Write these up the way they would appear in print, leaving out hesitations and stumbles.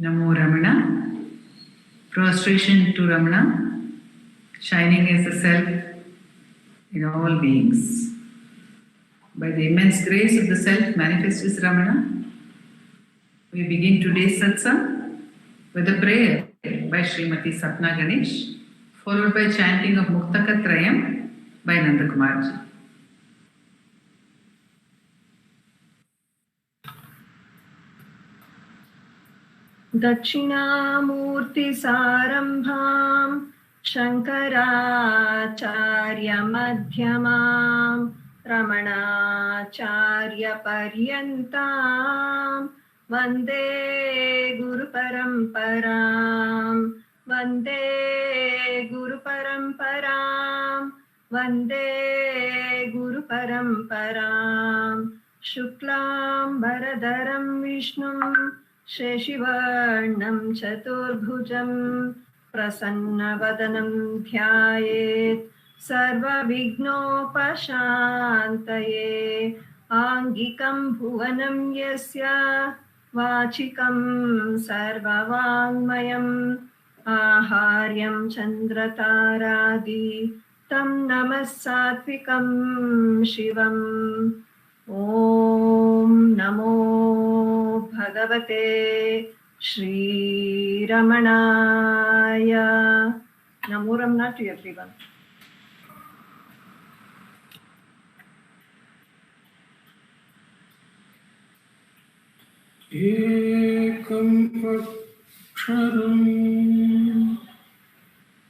Namo Ramana. Prostration to Ramana, shining as the self in all beings. By the immense grace of the self manifest as Ramana, we begin today's satsang with a prayer by Srimati Sapna Ganesh, followed by chanting of Muktaka Trayam by Nandakumarji. दक्षिणामूर्तिसारम्भां शङ्कराचार्यमध्यमां रमणाचार्यपर्यन्तां वन्दे गुरुपरम्परां वन्दे गुरुपरम्परां वन्दे गुरुपरम्परां शुक्लां वरदरं विष्णुं शशिवर्णं चतुर्भुजं प्रसन्नवदनं ध्यायेत् सर्वविघ्नोपशान्तये आङ्गिकं भुवनं यस्य वाचिकं सर्ववाङ्मयम् आहार्यं चन्द्रतारादि तं नमः सात्विकं शिवम् ॐ नमो भगवते श्रीरमणाय. Namo Ramana to everyone. Ekam aksharam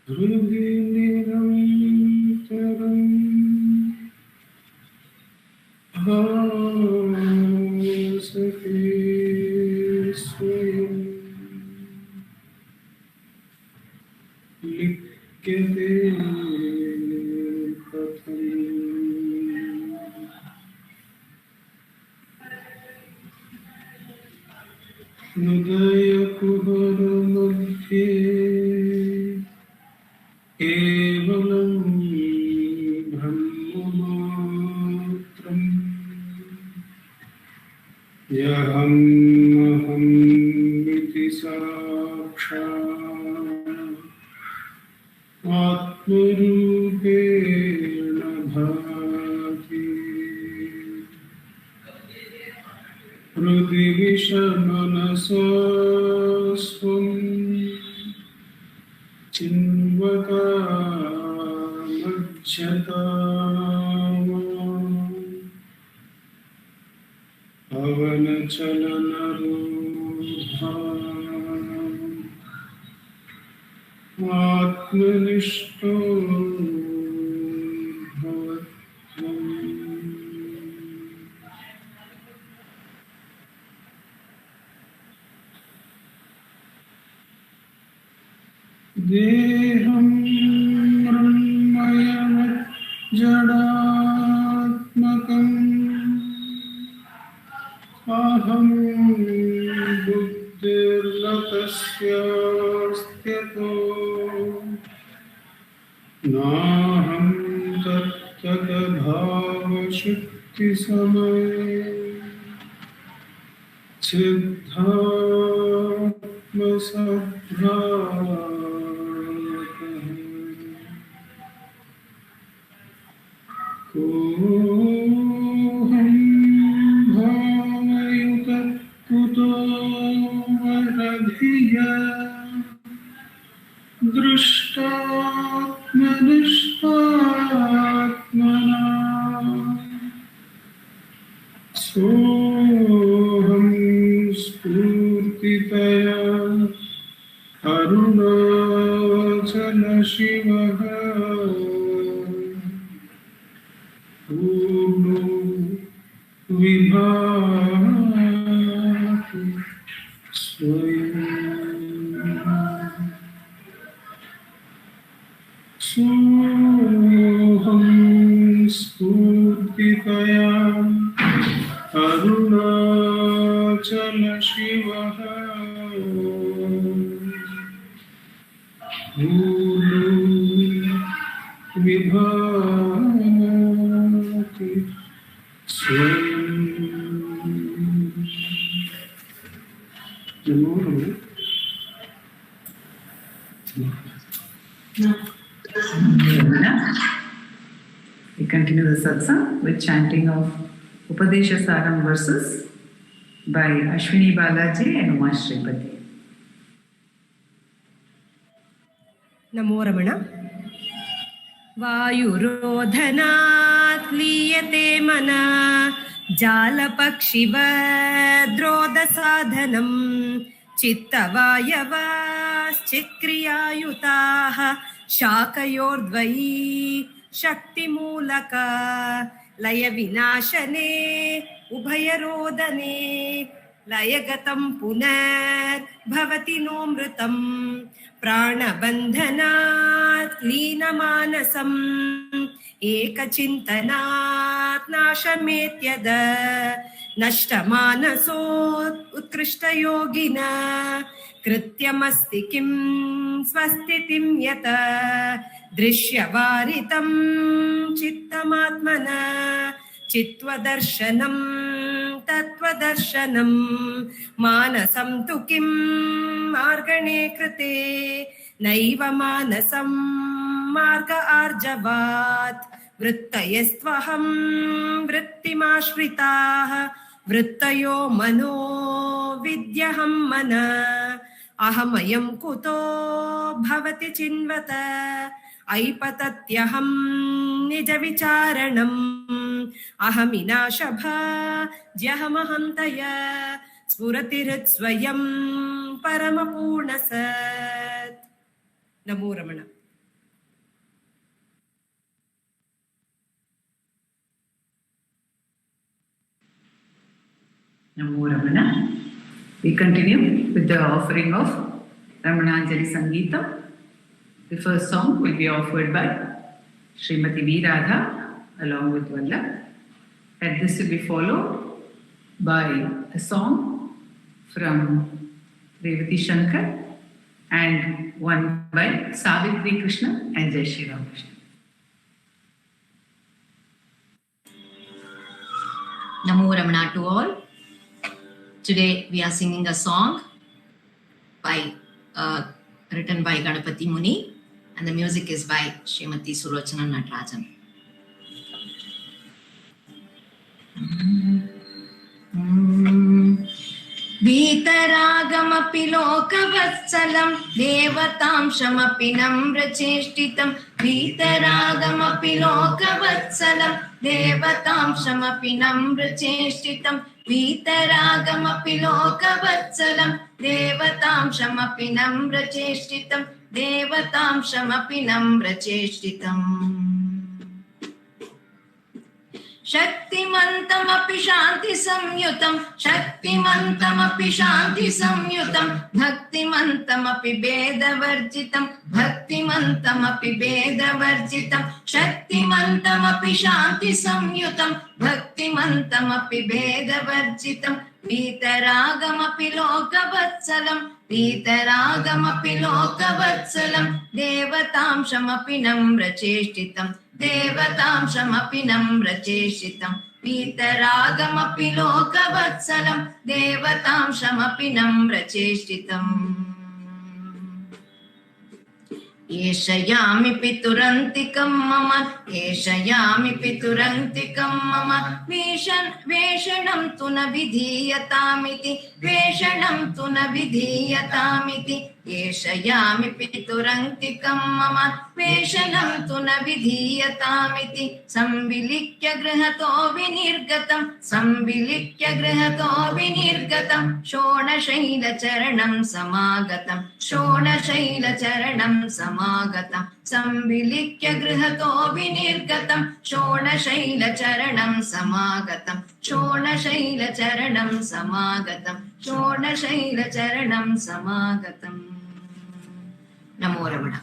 hridhi nirantaram bhasate swayam likyate katham हृदय कुहर मध्ये केवलं ब्रह्ममात्रम् यहमहमिति साक्षात् आत्मरूपेण भाति हृदि विषमनसा स्वं चिन्वतामज्जता पवनचलनरूढा आत्मनिष्ठो देहं मृण्मयमज्जडात्मकम् अहं बुद्धिर्लतस्यास्त्यतो नाहं तत्तद्भावशक्तिसमये सिद्धात्मसद्भावः कोऽहं भावयुतः कुतो वरधिया दृष्टात्मनिष्ठात्मना सोऽहं स्फूर्तितया अरुणाचलशिवः पूर्णो विभाति स्वयम् सोऽहं स्फूर्तितया अरुणाचलशिवः पूर्णो विभाति स्वयम्. We continue the satsang with chanting of Upadesha Saram verses by Ashwini Balaji and Uma Shripati. नमो रमण वायुरोधनात् लीयते मना जालपक्षिवद्रोदसाधनं चित्तवायवाश्चित्क्रियायुताः शाकयोर्द्वयी शक्तिमूलका लयविनाशने उभयरोदने लयगतं पुनर्भवति नोऽमृतम् प्राणबन्धनात् लीनमानसम् एकचिन्तनात् नाशमेत्यद नष्टमानसोत् उत्कृष्टयोगिन कृत्यमस्ति किं स्वस्थितिं यत दृश्यवारितं चित्तमात्मना चित्वदर्शनं तत्वदर्शनं मानसं तु किं मार्गणे कृते नैव मानसं मार्ग आर्जवात् वृत्तयस्त्वहं वृत्तिमाश्रिताः वृत्तयो मनो विद्यहं मन अहमयं कुतो भवति चिन्वत ऐपतत्यहं निजविचारणम् अहमिनाशभा ज्यहमहं तया स्फुरतिरुत्स्वयं परमपूर्णसत्. नमो रमण. Namo Ramana. We continue with the offering of Ramananjali Sangeeta. The first song will be offered by Srimati V. Radha along with Vallabh. And this will be followed by a song from Revathi Shankar and one by Savitri Krishna and Jai Shri Ramakrishna. Namo Ramana to all. Today we are singing a song written by Ganapati Muni, and the music is by Srimati Sulochana Natarajan. वीतरागमपि लोकवत्सलं देवतांशमपि नम्रचेष्टितं वीतरागमपि लोकवत्सलं देवतांशमपि नम्रचेष्टितं वीतरागमपि लोकवत्सलं देवतांशमपि नम्रचेष्टितं देवतांशमपि नम्रचेष्टितम् शक्तिमन्तमपि शान्तिसंयुतं शक्तिमन्तमपि शान्तिसंयुतं भक्तिमन्तमपि भेदवर्जितं भक्तिमन्तमपि भेदवर्जितं शक्तिमन्तमपि शान्तिसंयुतं भक्तिमन्तमपि भेदवर्जितं वीतरागमपि लोकवत्सलं वीतरागमपि लोकवत्सलं देवतांशमपि नम्रचेष्टितं देवतांशमपि नम्रचेष्टितं वीतरागमपि लोकवत्सलं देवतांशमपि नम्रचेष्टितम् एषयामि पितुरन्तिकं मम एषयामि पितुरन्तिकं मम वेषणं तु न विधीयतामिति वेषणं तु न विधीयतामिति एषयामि पितुरन्तिकं मम वेषणं तु न विधीयतामिति संविलिख्य गृहतो विनिर्गतं संविलिख्य गृहतो विनिर्गतं शोणशैलचरणं समागतं शोणशैलचरणं समागतं संविलिख्य गृहतो विनिर्गतं शोणशैलचरणं समागतं शोणशैलचरणं समागतं शोणशैलचरणं समागतम्. नमो रमण.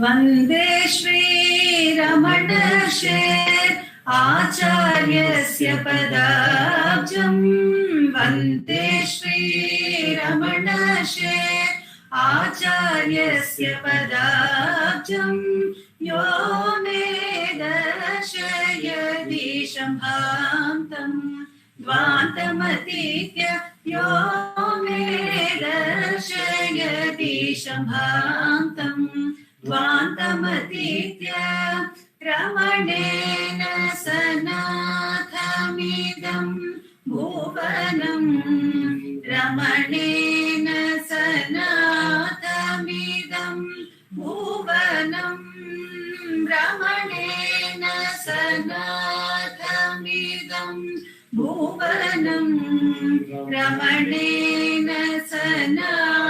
वन्दे श्रीरमणशेर् आचार्यस्य पदाब्जं वन्दे श्रीरमणशेर् आचार्यस्य पदाब्जं यो मे दर्शयति शम्भान्तं ध्वान्तमतीत्य यो मे दर्शयति शम्भान्तम् ध्वान्तमतीत्य रमणेन सनाथमिदम् भुवनम् रमणेन सनाथमिदम् भुवनम् रमणेन सनाथमिदम् भुवनम् रमणेन सनाथमिदम्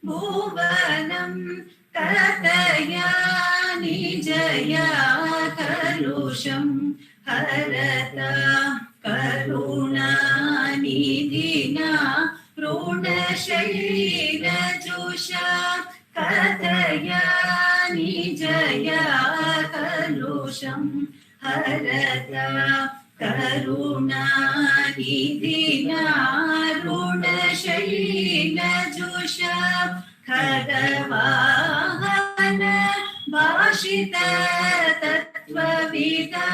भुवनम् कथया निजया कलुषम् हरता करुणानिधिना ऋणशैलजुषा कथया निजया कलुषम् हरता करुणानिधिना ऋणशैलजुषा खगवाहन भाषित तत्त्वविदा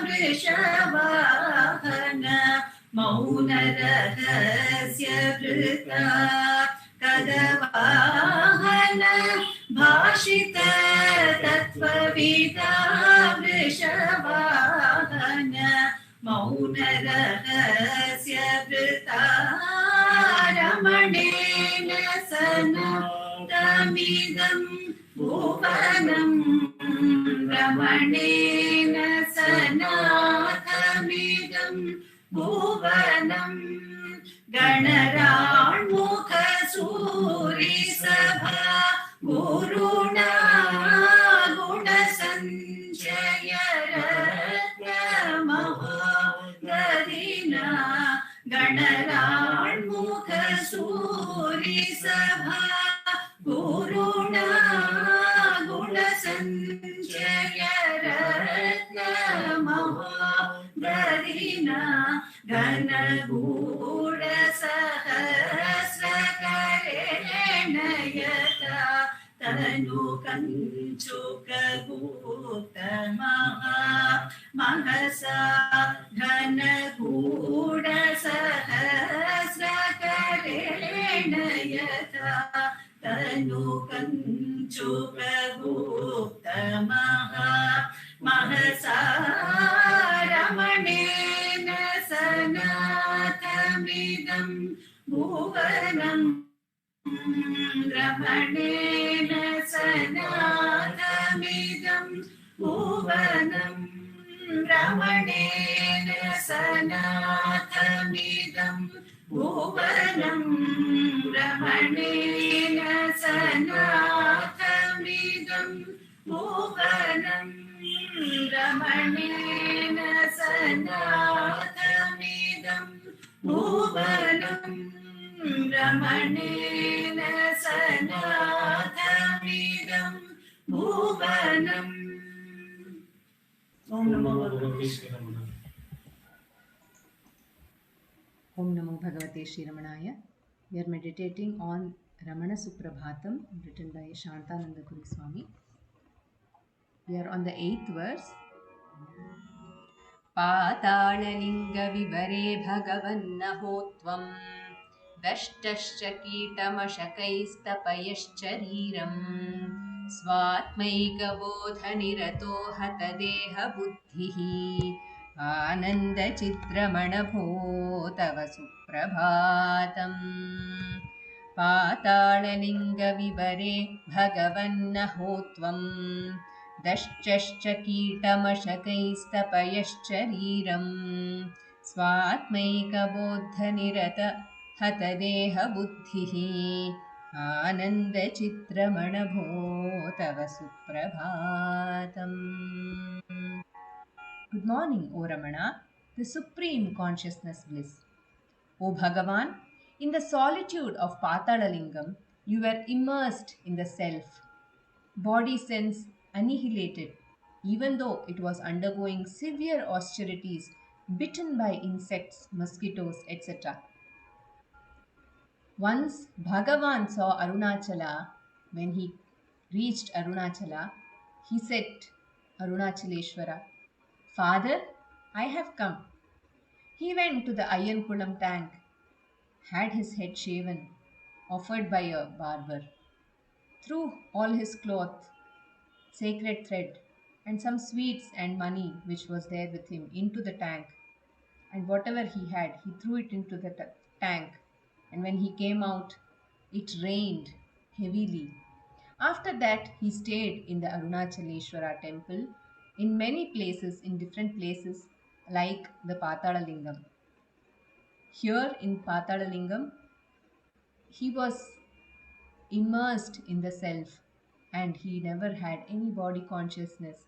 वृषवाहन मौनरहस्य वृता खगवाहन भाषित तत्त्वविदा वृषवाहन मौनरहस्य वृता रमणेन सनाथमिदम् भुवनम् रमणेन सनाथमिदम् भुवनम् गणराण्मुखसूरिसभा गुरुणा गुणसञ्चय रत्नमहोदधिना गणराण्मुखसूरिसभा गुरुणा गुणसञ्चय रत्नमहोदधिना घनगूढसहस्रकरेण यथा तनु कञ्चुकगुप्तमहा महसा घनगूढसहस्रकरेण यथा तनु कञ्चुकगुप्तमहा महसा रमणेन सनाथमिदम् भुवनम् रमणेन सनाथमिदम् भुवनम् रमणेन सनाथमिदम् भुवनम् रमणेन सनाथमिदम् भुवनम् रमणेन सनाथमिदम् भुवनम् रमणेन सनाथमिदम् भुवनम् ॐ नमो भगवते श्रीरमणाय। Om Namo Bhagavate Sri Ramanaya. We are meditating on Ramana Suprabhatam written by Shantananda Guru Swami. We are on the 8th verse. Patalinga vivare bhagavannaho tvam dashtascha kītamashakaistapayaschariram स्वात्मैक बोधनिरतो हतदेह बुद्धिः आनन्दचित्रमणभो तव सुप्रभातम् पाताललिङ्गविवरे भगवन्नहो त्वं दश्चश्च कीटमशकैस्तपयश्चरीरं स्वात्मैकबोधनिरत हतदेहबुद्धिः आनन्दचित्रमणभो तव सुप्रभातम्. Good morning, O Ramana, the supreme consciousness bliss. O Bhagavan, in the solitude of Patalalingam, you were immersed in the self, body sense annihilated, even though it was undergoing severe austerities, bitten by insects, mosquitoes, etc. Once Bhagavan saw Arunachala. When he reached Arunachala, he said, Arunachaleshwara, Father, I have come. He went to the Ayyankulam tank, had his head shaven, offered by a barber, threw all his cloth, sacred thread, and some sweets and money which was there with him into the tank. And whatever he had, he threw it into the tank. And when he came out, it rained heavily. After that, he stayed in the Arunachaleshwara temple in many places, in different places, like the Patalalingam. Here in Patalalingam, he was immersed in the self and he never had any body consciousness.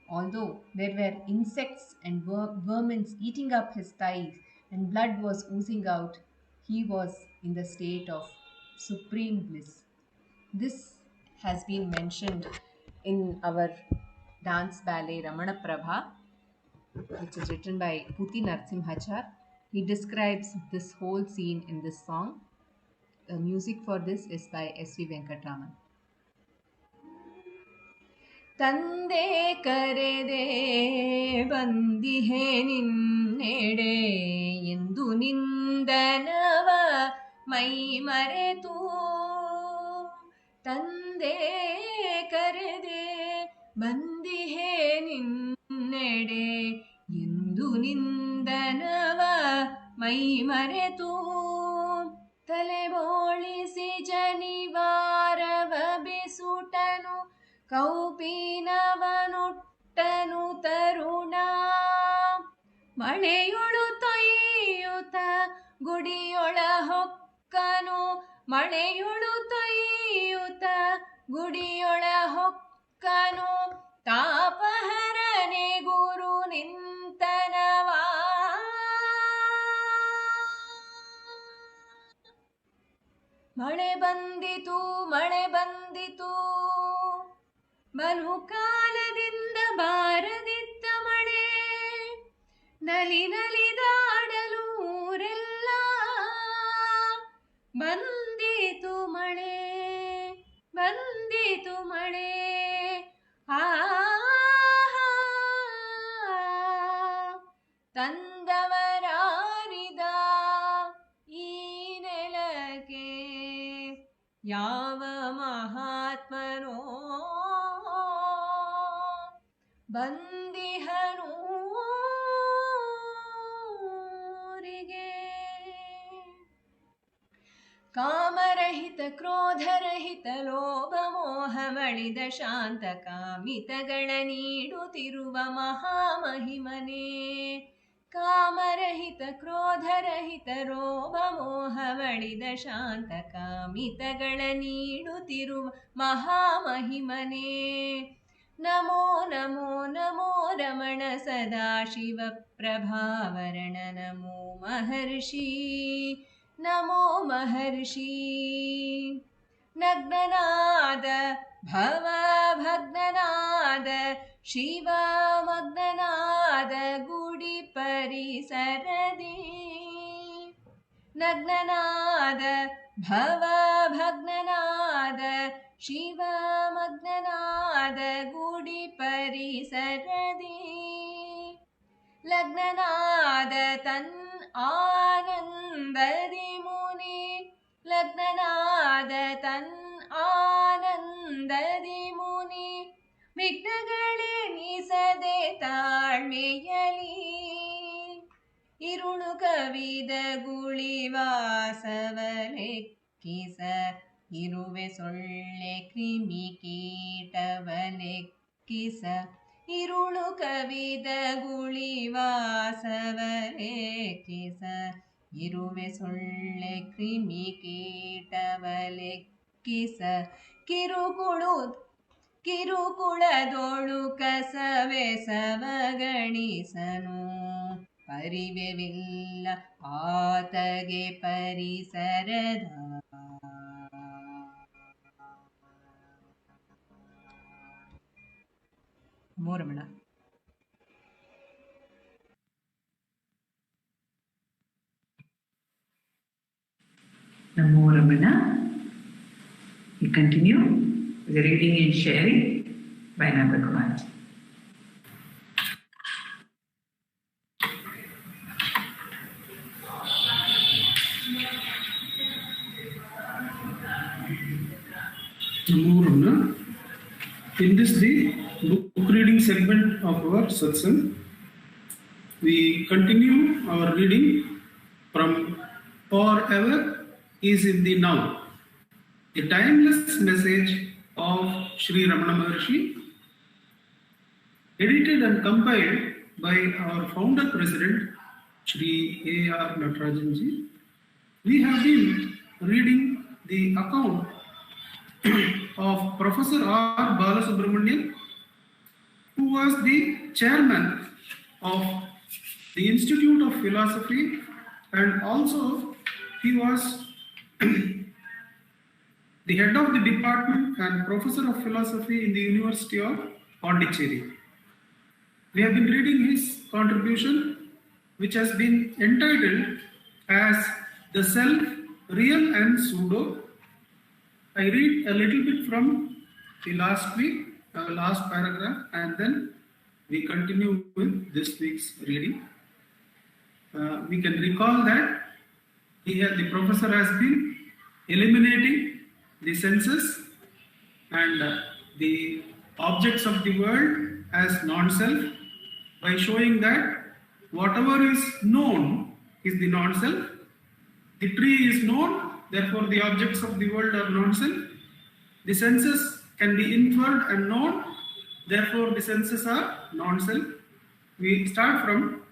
Although there were insects and vermin eating up his thighs and blood was oozing out, he was in the state of supreme bliss. This has been mentioned in our dance ballet Ramana Prabha, which is written by Puti Narsimhachar. He describes this whole scene in this song. The music for this is by S.V. Venkatraman. ತಂದೆ ಕರೆದೆ ಬಂದಿಹೆ ನಿನ್ನೆಡೆ ಎಂದು ನಿಂದನವ ಮೈ ಮರೆತು ತಂದೆ ಕರೆದೆ ಬಂದಿಹೆ ನಿನ್ನೆಡೆ ಎಂದು ನಿಂದನವ ಮೈ ಮರೆತು ತಲೆ ಬೋಳಿಸಿ ಜನಿವಾರವ ಬಿಸುಟನು ಕೌಪೀನವನುಟ್ಟನು ತರುಣ ಮಳೆಯೊಳು ತೊಯ್ಯುತ ಗುಡಿಯೊಳ ಹೊಕ್ಕನು ಮಳೆಯೊಳು ತೊಯ್ಯುತ ಗುಡಿಯೊಳ ಹೊಕ್ಕನು ತಾಪಹರನೆ ಗುರು ನಿಂತನವಾ ಮಳೆ ಬಂದಿತು ಮಳೆ ಬಂದಿತು ಬಲುಕಾಲದಿಂದ ಬಾರದಿದ್ದ ಮಳೆ ನಲಿ ನಲಿದಾಡಲು ಊರೆಲ್ಲ ಬಂದಿತು ಮಳೆ ಬಂದಿತು ಮಳೆ ತಂದವರಾರಿದ ಈ ನೆಲಕ್ಕೆ ಯಾವ ಮಹಾತ್ಮನೋ ಬಂದಿಹನೂರಿಗೆ ಕಾಮರಹಿತ ಕ್ರೋಧರಹಿತ ಲೋಭ ಮೋಹ ಮಳಿದ ಶಾಂತ ಕಾಮಿತಗಳ ನೀಡುತ್ತಿರುವ ಮಹಾಮಹಿಮನೇ ಕಾಮರಹಿತ ಕ್ರೋಧರಹಿತ ರೋಭ ಮೋಹ ಮಳಿದ ಶಾಂತ ಕಾಮಿತಗಳ ನೀಡುತ್ತಿರುವ ಮಹಾಮಹಿಮನೇ ನಮೋ ನಮೋ ನಮೋ ರಮಣ ಸದಾಶಿವ ಪ್ರಭಾವರಣ ನಮೋ ಮಹರ್ಷಿ ನಮೋ ಮಹರ್ಷಿ ನಗ್ನನಾದ ಭವ ಭಗ್ನನಾದ ಶಿವ ಮಗ್ನನಾದ ಗುಡಿ ಪರಿಸರದಿ ನಗ್ನನಾದ ಭವ ಭಗ್ನನಾದ ಶಿವ ಮಗ್ನನಾದ ಗುಡಿ ಪರಿಸರದಿ ಲಗ್ನನಾದ ತನ್ ಆನಂದದಿ ಮುನಿ ಲಗ್ನನಾದ ತನ್ ಆನಂದದಿ ಮುನಿ ವಿಘ್ನಗಳೆನಿಸದೆ ತಾಳ್ಮೆಯಲಿ ಇರುಳು ಕವಿದ ಗುಳಿವಾಸವ ಲೆಕ್ಕಿಸ ಇರುವೆ ಸೊಳ್ಳೆ ಕ್ರಿಮಿ ಕೀಟವ ಲೆಕ್ಕಿಸ ಇರುಳು ಕವಿದ ಗುಳಿವಾಸವ ಲೆಕ್ಕಿಸ ಇರುವೆ ಸೊಳ್ಳೆ ಕ್ರಿಮಿ ಕೀಟವ ಲೆಕ್ಕಿಸ ಕಿರುಕುಳದೊಳು ಕಸವೆಸವಗಣಿಸನು ಪರಿವೆವಿಲ್ಲ ಆತಗೆ ಪರಿಸರದ ಮೋರಮಣ Namo Ramana. We continue with the reading and sharing by Nabhagwan. In this the book reading segment of our satsang, we continue our reading from Forever is in the Now, a timeless message of Sri Ramana Maharshi, edited and compiled by our founder president Sri A.R. Natarajanji. We have been reading the account of Professor R. Balasubramanian, who was the chairman of the Institute of Philosophy, and also he was the head of the department and professor of philosophy in the University of Pondicherry. We have been reading his contribution, which has been entitled as The Self, Real and Pseudo. I read a little bit from the last week, last paragraph, and then we continue with this week's reading. We can recall that the professor has been eliminating the senses and the objects of the world as non-self by showing that whatever is known is the non-self. The tree is known, therefore the objects of the world are non-self. The senses can be inferred and known, therefore the senses are non-self. We start from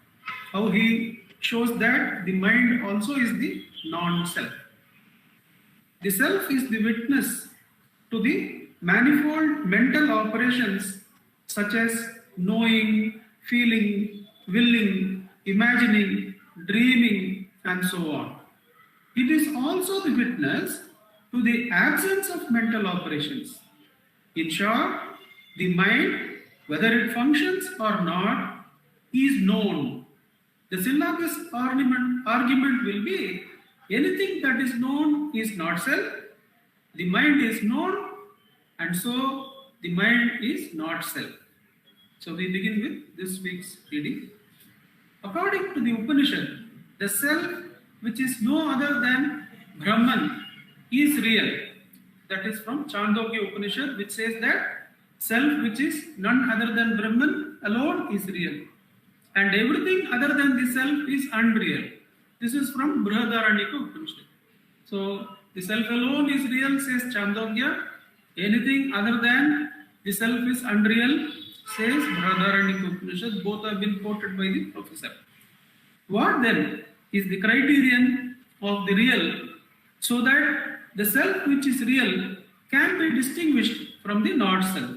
how he shows that the mind also is the non-self. The self is the witness to the manifold mental operations such as knowing, feeling, willing, imagining, dreaming, and so on. It is also the witness to the absence of mental operations. In short, the mind, whether it functions or not, is known. The syllabus argument will be anything that is known is not self, the mind is known, and so the mind is not self. So we begin with this week's reading. According to the Upanishad, the self, which is no other than Brahman, is real. That is from Chandogya Upanishad, which says that self, which is none other than Brahman alone, is real. And everything other than the self is unreal. This is from Brihadaranyaka Upanishad. So the self alone is real, says Chandogya. Anything other than the self is unreal, says Brihadaranyaka Upanishad. Both have been quoted by the professor. What then is the criterion of the real so that the self which is real can be distinguished from the not self?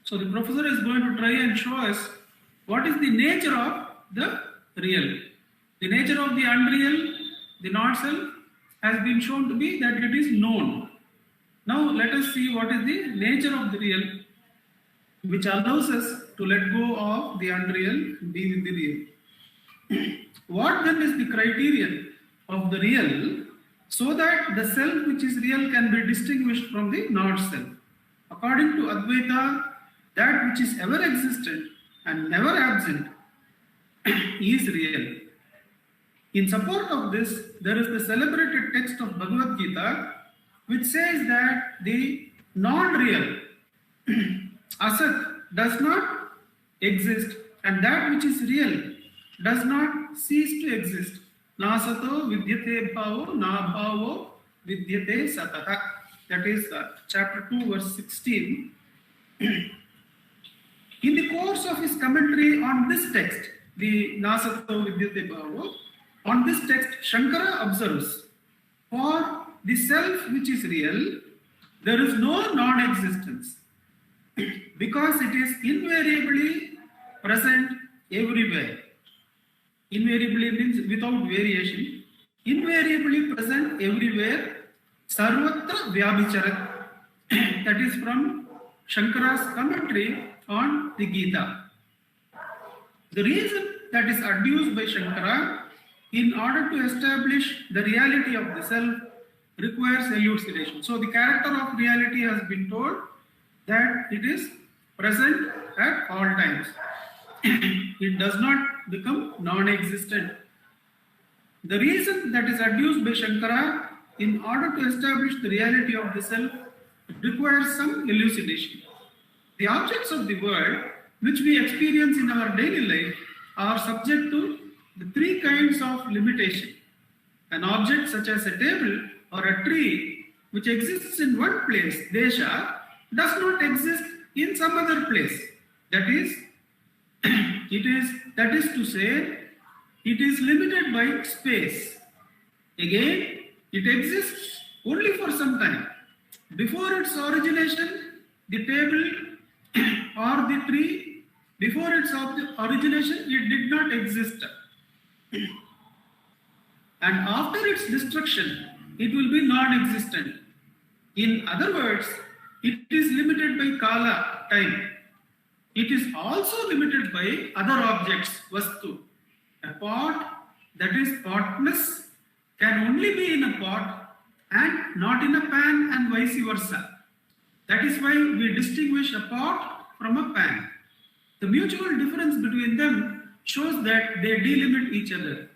So the professor is going to try and show us what is the nature of the real. The nature of the unreal, the not self, has been shown to be that it is known. Now let us see what is the nature of the real, which allows us to let go of the unreal and be with the real. What then is the criterion of the real so that the self which is real can be distinguished from the not self? According to Advaita, that which is ever existent and never absent is real. In support of this, there is the celebrated text of Bhagavad Gita, which says that the non-real, asat, does not exist, and that which is real does not cease to exist. Nasato vidyate bhavo, na bhavo vidyate satata. That is chapter 2, verse 16. In the course of his commentary on this text, the Nasato Vidyate Bhavo, on this text, Shankara observes, for the self which is real, there is no non-existence because it is invariably present everywhere. Invariably means without variation. Invariably present everywhere. Sarvatra Vyabhicharat. That is from Shankara's commentary on the Gita. The reason that is adduced by Shankara in order to establish the reality of the self requires elucidation. So the character of reality has been told that it is present at all times. It does not become non-existent. The reason that is adduced by Shankara in order to establish the reality of the self requires some elucidation. The objects of the world which we experience in our daily life are subject to the three kinds of limitation. An object such as a table or a tree which exists in one place, desha, does not exist in some other place. That is, that is to say, it is limited by space. Again, it exists only for some time. Before its origination, the table or the tree, before its origination, it did not exist. And after its destruction, it will be non-existent. In other words, it is limited by kala, time. It is also limited by other objects, vastu. A pot that is potless can only be in a pot and not in a pan, and vice versa. That is why we distinguish a pot from a pan. The mutual difference between them shows that they delimit each other.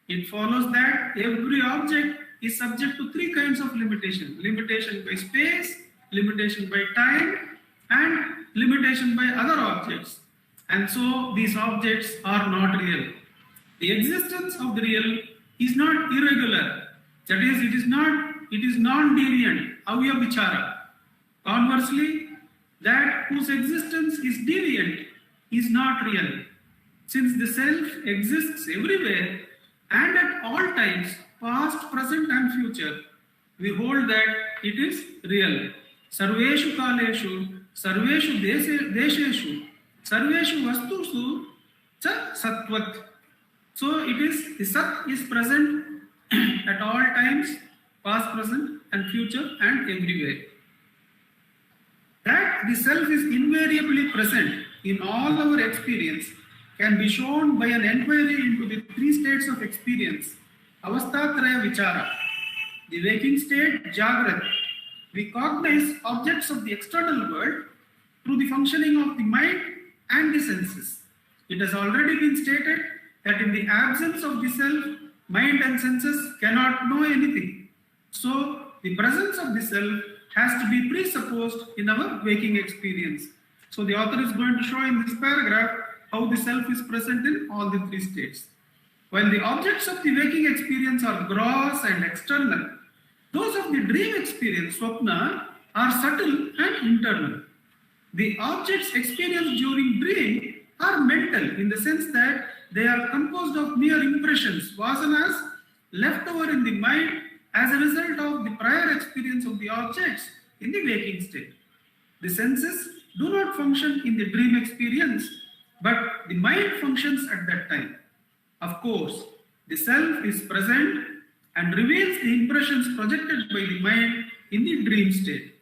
It follows that every object is subject to three kinds of limitation. Limitation by space, limitation by time, and limitation by other objects. And so these objects are not real. The existence of the real is not irregular. That is, it is non-deviant, avyavichara. Conversely, that whose existence is deviant is not real. Since the self exists everywhere and at all times, past, present and future, we hold that it is real. Sarveshu kaleshu, sarveshu desheshu, sarveshu vastusu cha satvat. So it is, the sat is present at all times, past, present and future and everywhere. That the self is invariably present in all our experience can be shown by an inquiry into the three states of experience. Avastatraya vichara. The waking state, Jagrat. We cognize objects of the external world through the functioning of the mind and the senses. It has already been stated that in the absence of the self, mind and senses cannot know anything. So, the presence of the self has to be presupposed in our waking experience. So, the author is going to show in this paragraph how the self is present in all the three states. While the objects of the waking experience are gross and external, those of the dream experience, swapna, are subtle and internal. The objects experienced during dream are mental in the sense that they are composed of mere impressions, vasanas, left over in the mind as a result of the prior experience of the objects in the waking state. The senses do not function in the dream experience, but the mind functions at that time. Of course, the self is present and reveals the impressions projected by the mind in the dream state.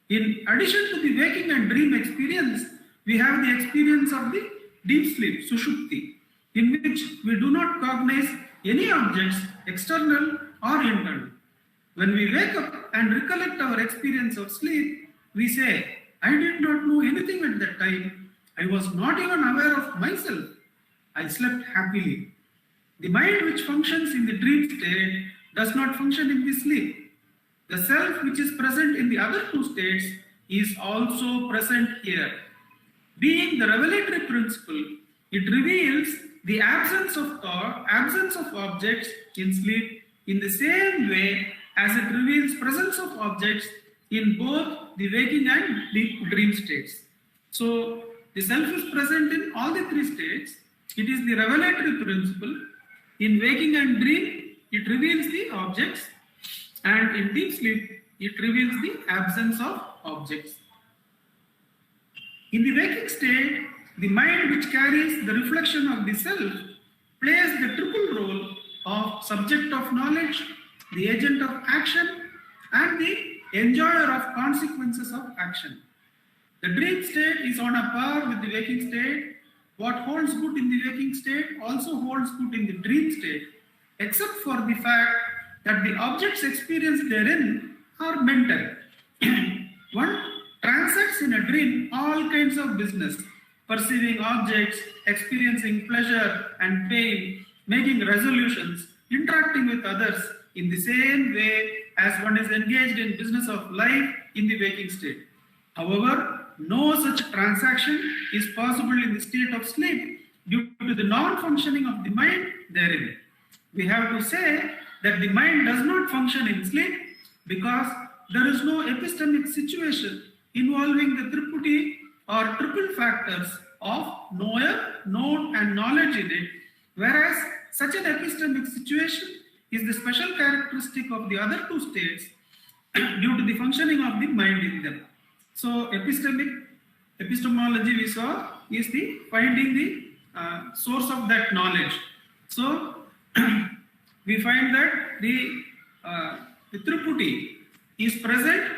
In addition to the waking and dream experience, we have the experience of the deep sleep, sushupti, in which we do not cognize any objects, external or internal. When we wake up and recollect our experience of sleep, we say, I did not know anything at that time. I was not even aware of myself. I slept happily. The mind which functions in the dream state does not function in the sleep. The self which is present in the other two states is also present here. Being the revelatory principle, it reveals the absence of thought, absence of objects in sleep in the same way as it reveals presence of objects in both the waking and the dream states. So, the self is present in all the three states. It is the revelatory principle. In waking and dream, it reveals the objects, and in deep sleep, it reveals the absence of objects. In the waking state, the mind which carries the reflection of the self plays the triple role of subject of knowledge, the agent of action, and the enjoyer of consequences of action. The dream state is on a par with the waking state. What holds good in the waking state also holds good in the dream state, except for the fact that the objects experienced therein are mental. One transacts in a dream all kinds of business, perceiving objects, experiencing pleasure and pain, making resolutions, interacting with others in the same way as one is engaged in business of life in the waking state. However, no such transaction is possible in the state of sleep due to the non-functioning of the mind therein. We have to say that the mind does not function in sleep because there is no epistemic situation involving the triputi or triple factors of knower, known and knowledge in it, whereas such an epistemic situation is the special characteristic of the other two states due to the functioning of the mind in them. So epistemology we saw is the finding the source of that knowledge. So we find that the triputi is present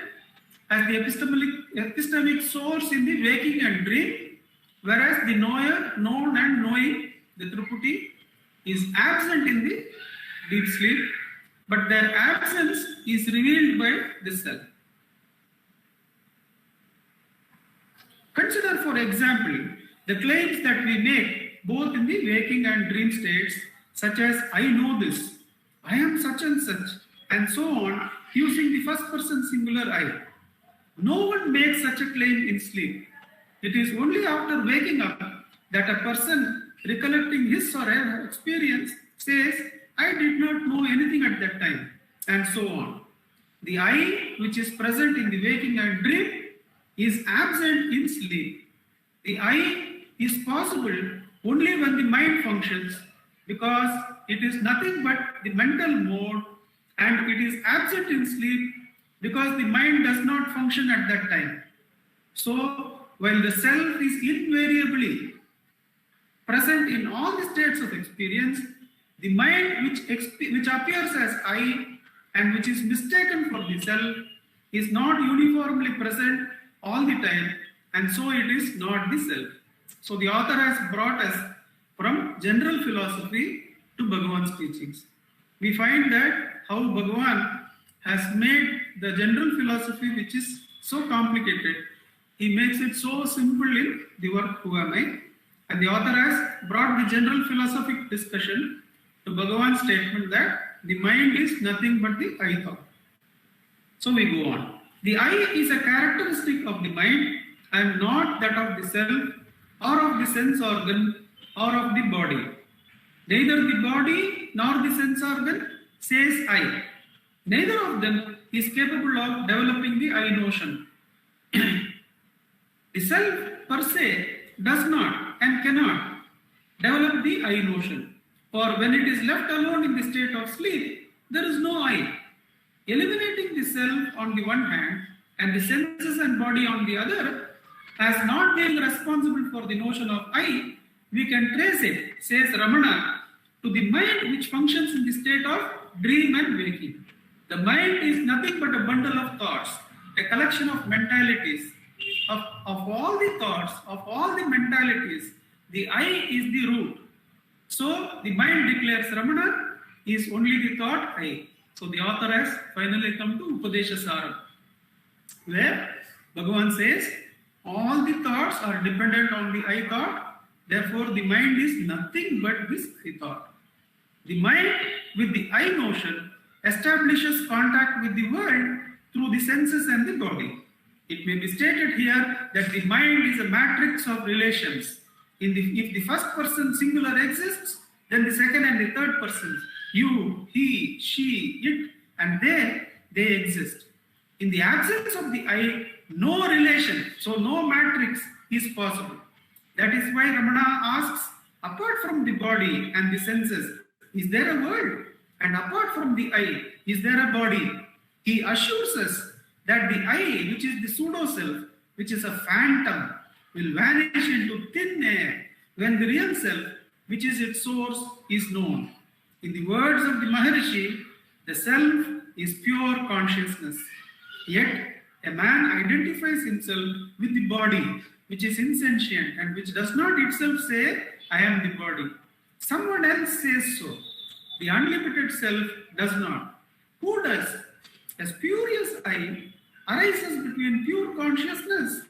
as the epistemic source in the waking and dream, whereas the knower, known and knowing, the triputi, is absent in the deep sleep, but their absence is revealed by the self. Consider, for example, the claims that we make both in the waking and dream states, such as I know this, I am such and such, and so on, using the first person singular I. No one makes such a claim in sleep. It is only after waking up that a person recollecting his or her experience says, I did not know anything at that time, and so on. The I, which is present in the waking and dream, is absent in sleep. The I is possible only when the mind functions, because it is nothing but the mental mode, and it is absent in sleep because the mind does not function at that time. So, while the self is invariably present in all the states of experience, the mind which appears as I and which is mistaken for the self is not uniformly present all the time, and so it is not the self. So the author has brought us from general philosophy to Bhagavan's teachings. We find that how Bhagavan has made the general philosophy, which is so complicated, he makes it so simple in the work Who Am I? And the author has brought the general philosophic discussion to Bhagavan's statement that the mind is nothing but the I thought. So we go on. The I is a characteristic of the mind and not that of the self or of the sense organ or of the body. Neither the body nor the sense organ says I. Neither of them is capable of developing the I notion. The self per se does not and cannot develop the I notion. For when it is left alone in the state of sleep, there is no I. Eliminating the self on the one hand and the senses and body on the other, as not being responsible for the notion of I, we can trace it, says Ramana, to the mind which functions in the state of dream and waking. The mind is nothing but a bundle of thoughts, a collection of mentalities. Of all the thoughts, of all the mentalities, the I is the root. So the mind, declares Ramana, is only the thought I. So the author has finally come to Upadesha Saram, where Bhagavan says all the thoughts are dependent on the I thought, therefore the mind is nothing but this I thought. The mind with the I notion establishes contact with the world through the senses and the body. It may be stated here that the mind is a matrix of relations. If the first person singular exists, then the second and the third persons, you, he, she, it, and they exist. In the absence of the I, no relation, so no matrix is possible. That is why Ramana asks, apart from the body and the senses, is there a world? And apart from the I, is there a body? He assures us that the I, which is the pseudo-self, which is a phantom, will vanish into thin air when the real self, which is its source, is known. In the words of the Maharishi, the self is pure consciousness. Yet, a man identifies himself with the body, which is insentient and which does not itself say, I am the body. Someone else says so. The unlimited self does not. Who does? A spurious I arises between pure consciousness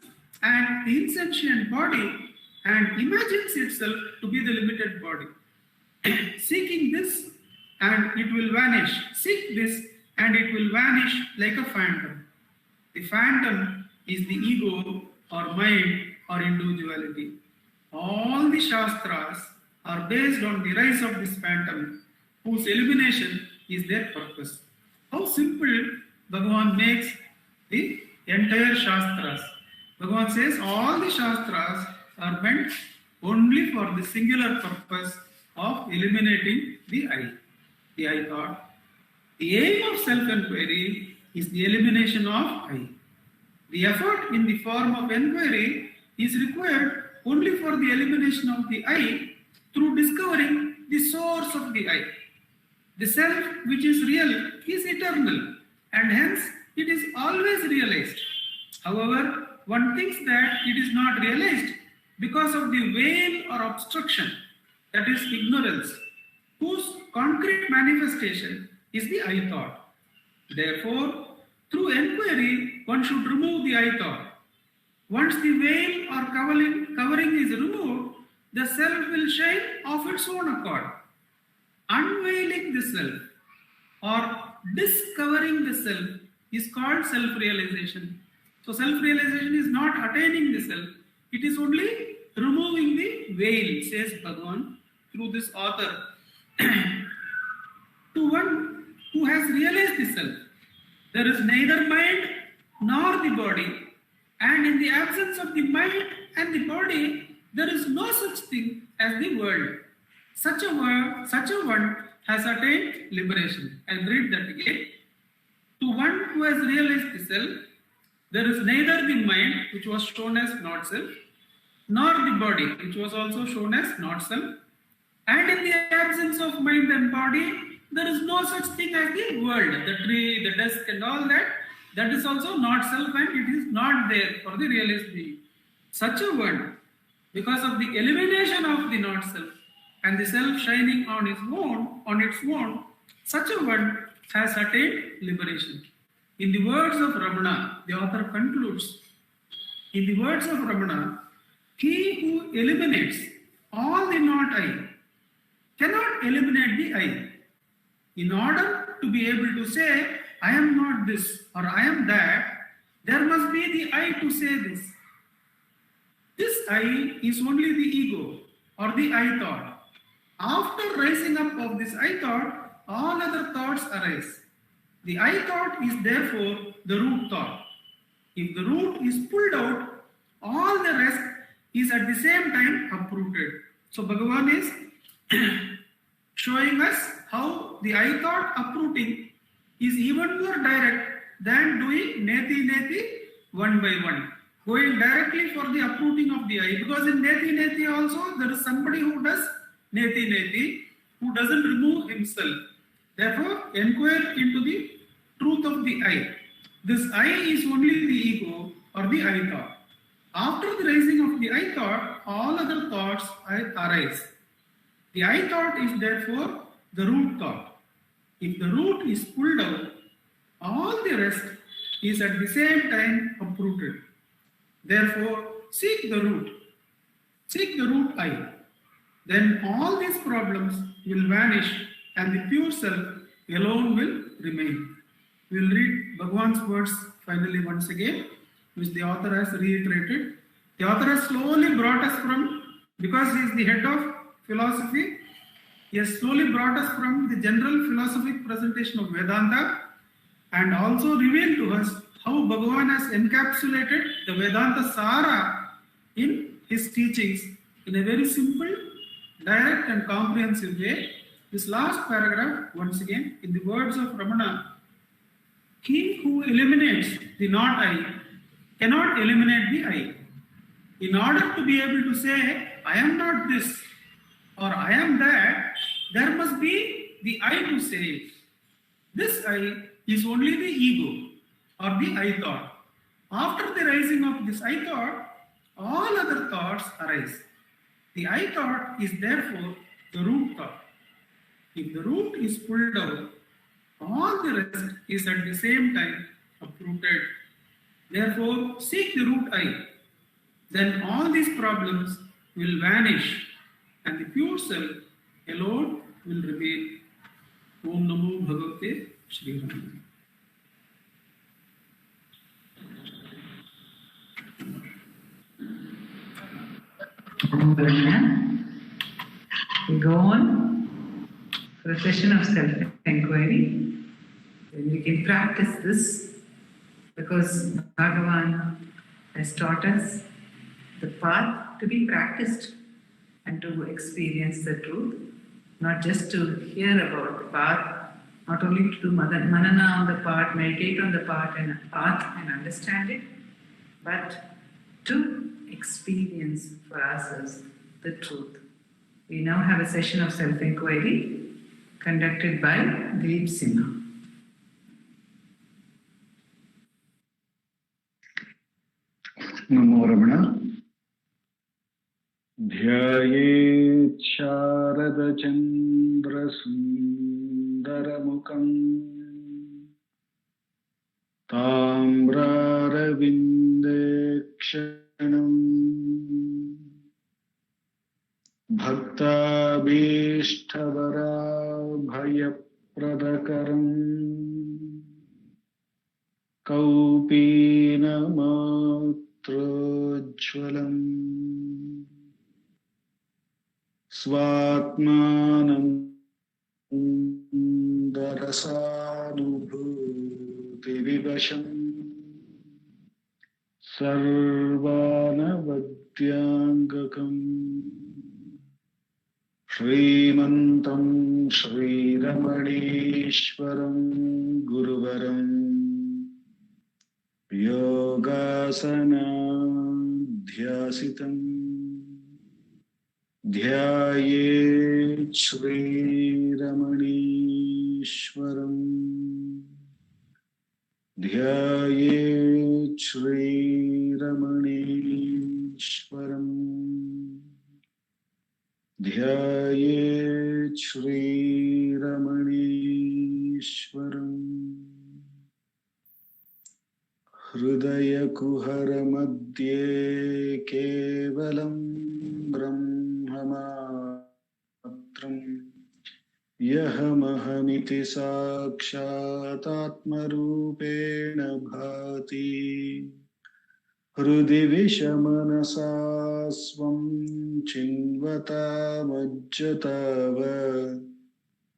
and the insentient body and imagines itself to be the limited body. Seeking this and it will vanish. Seek this and it will vanish like a phantom. The phantom is the ego or mind or individuality. All the Shastras are based on the rise of this phantom, whose elimination is their purpose. How simple Bhagavan makes the entire Shastras. Bhagavan says all the Shastras are meant only for the singular purpose of eliminating the I thought. The aim of self-enquiry is the elimination of I. The effort in the form of enquiry is required only for the elimination of the I through discovering the source of the I. The self which is real is eternal and hence it is always realized. However, one thinks that it is not realized because of the veil or obstruction, that is ignorance, whose concrete manifestation is the I thought. Therefore, through enquiry, one should remove the I thought. Once the veil or covering is removed, the self will shine of its own accord. Unveiling the self or discovering the self is called self-realization. So self-realization is not attaining the self, it is only removing the veil, says Bhagavan through this author. To one who has realized the self, there is neither mind nor the body, and in the absence of the mind and the body, there is no such thing as the world. Such a one has attained liberation. I'll read that again. To one who has realized the self, there is neither the mind, which was shown as not self, nor the body, which was also shown as not self. And in the absence of mind and body, there is no such thing as the world, the tree, the desk, and all that. That is also not self, and it is not there for the realized being. Such a one, because of the elimination of the not self and the self shining on its own, such a one has attained liberation. In the words of Ramana, the author concludes, in the words of Ramana, he who eliminates all the not I cannot eliminate the I. In order to be able to say, I am not this or I am that, there must be the I to say this. This I is only the ego or the I thought. After rising up of this I thought, all other thoughts arise. The I thought is therefore the root thought. If the root is pulled out, all the rest is at the same time uprooted. So Bhagavan is showing us how the I thought uprooting is even more direct than doing neti one by one. Going directly for the uprooting of the I, because in neti also there is somebody who does neti, who doesn't remove himself. Therefore, inquire into the truth of the I. This I is only the ego or the I thought. After the rising of the I thought, all other thoughts arise. The I thought is therefore the root thought. If the root is pulled out, all the rest is at the same time uprooted. Therefore, seek the root I. Then all these problems will vanish and the pure self alone will remain. We will read Bhagavan's words finally once again, which the author has reiterated. The author has slowly brought us from, because he is the head of philosophy, he has slowly brought us from the general philosophic presentation of Vedanta and also revealed to us how Bhagavan has encapsulated the Vedanta Sara in his teachings in a very simple, direct and comprehensive way. This last paragraph, once again, in the words of Ramana, he who eliminates the not I cannot eliminate the I. In order to be able to say, I am not this or I am that, there must be the I to say it. This I is only the ego or the I thought. After the rising of this I thought, all other thoughts arise. The I thought is therefore the root thought. If the root is pulled out, all the rest is at the same time uprooted. Therefore, seek the root I. Then all these problems will vanish and the pure self alone will remain. Om Namo Bhagavate Shri Ramana. We go on for a session of self-inquiry. Then we can practice this because Bhagavan has taught us the path to be practiced and to experience the truth, not just to hear about the path, not only to do manana on the path, meditate on the path and understand it, but to experience for ourselves the truth. We now have a session of self-inquiry conducted by Deep Simha. नमो रमण ध्यायेत् शारदचन्द्रसुन्दरमुखम् ताम्रारविन्देक्षणम् भक्ताभीष्टवराभयप्रदकरम् कौपीनमात्रोज्ज्वलम् स्वात्मानन्दरसानुभूतिविवशम् सर्वानवद्याङ्गकम् श्रीमन्तं श्रीरमणीश्वरं गुरुवरम् योगासनाध्यासितम् ध्यायेत् श्रीरमणीश्वरम् ध्यायेत् श्रीरमणीश्वरम् ध्यायेत् श्रीरमणीश्वरम् हृदयकुहरमध्ये केवलं ब्रह्ममात्रम् यहमहमिति साक्षातात्मरूपेण भाति हृदि विषमनसा स्वं चिन्वतामज्जतावत्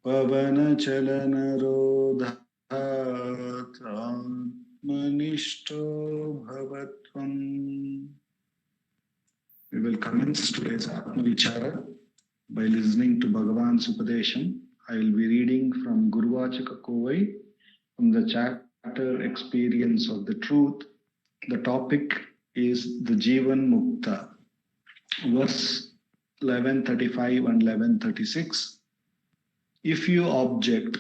पवनचलनरोधात् आत्मनिष्ठो भवत्वम्. We will commence today's Atma Vichara by listening to Bhagavan's Upadesham. I will be reading from Guruvachaka Kovai from the chapter Experience of the Truth. The topic is the Jivan Mukta, verse 1135 and 1136. If you object,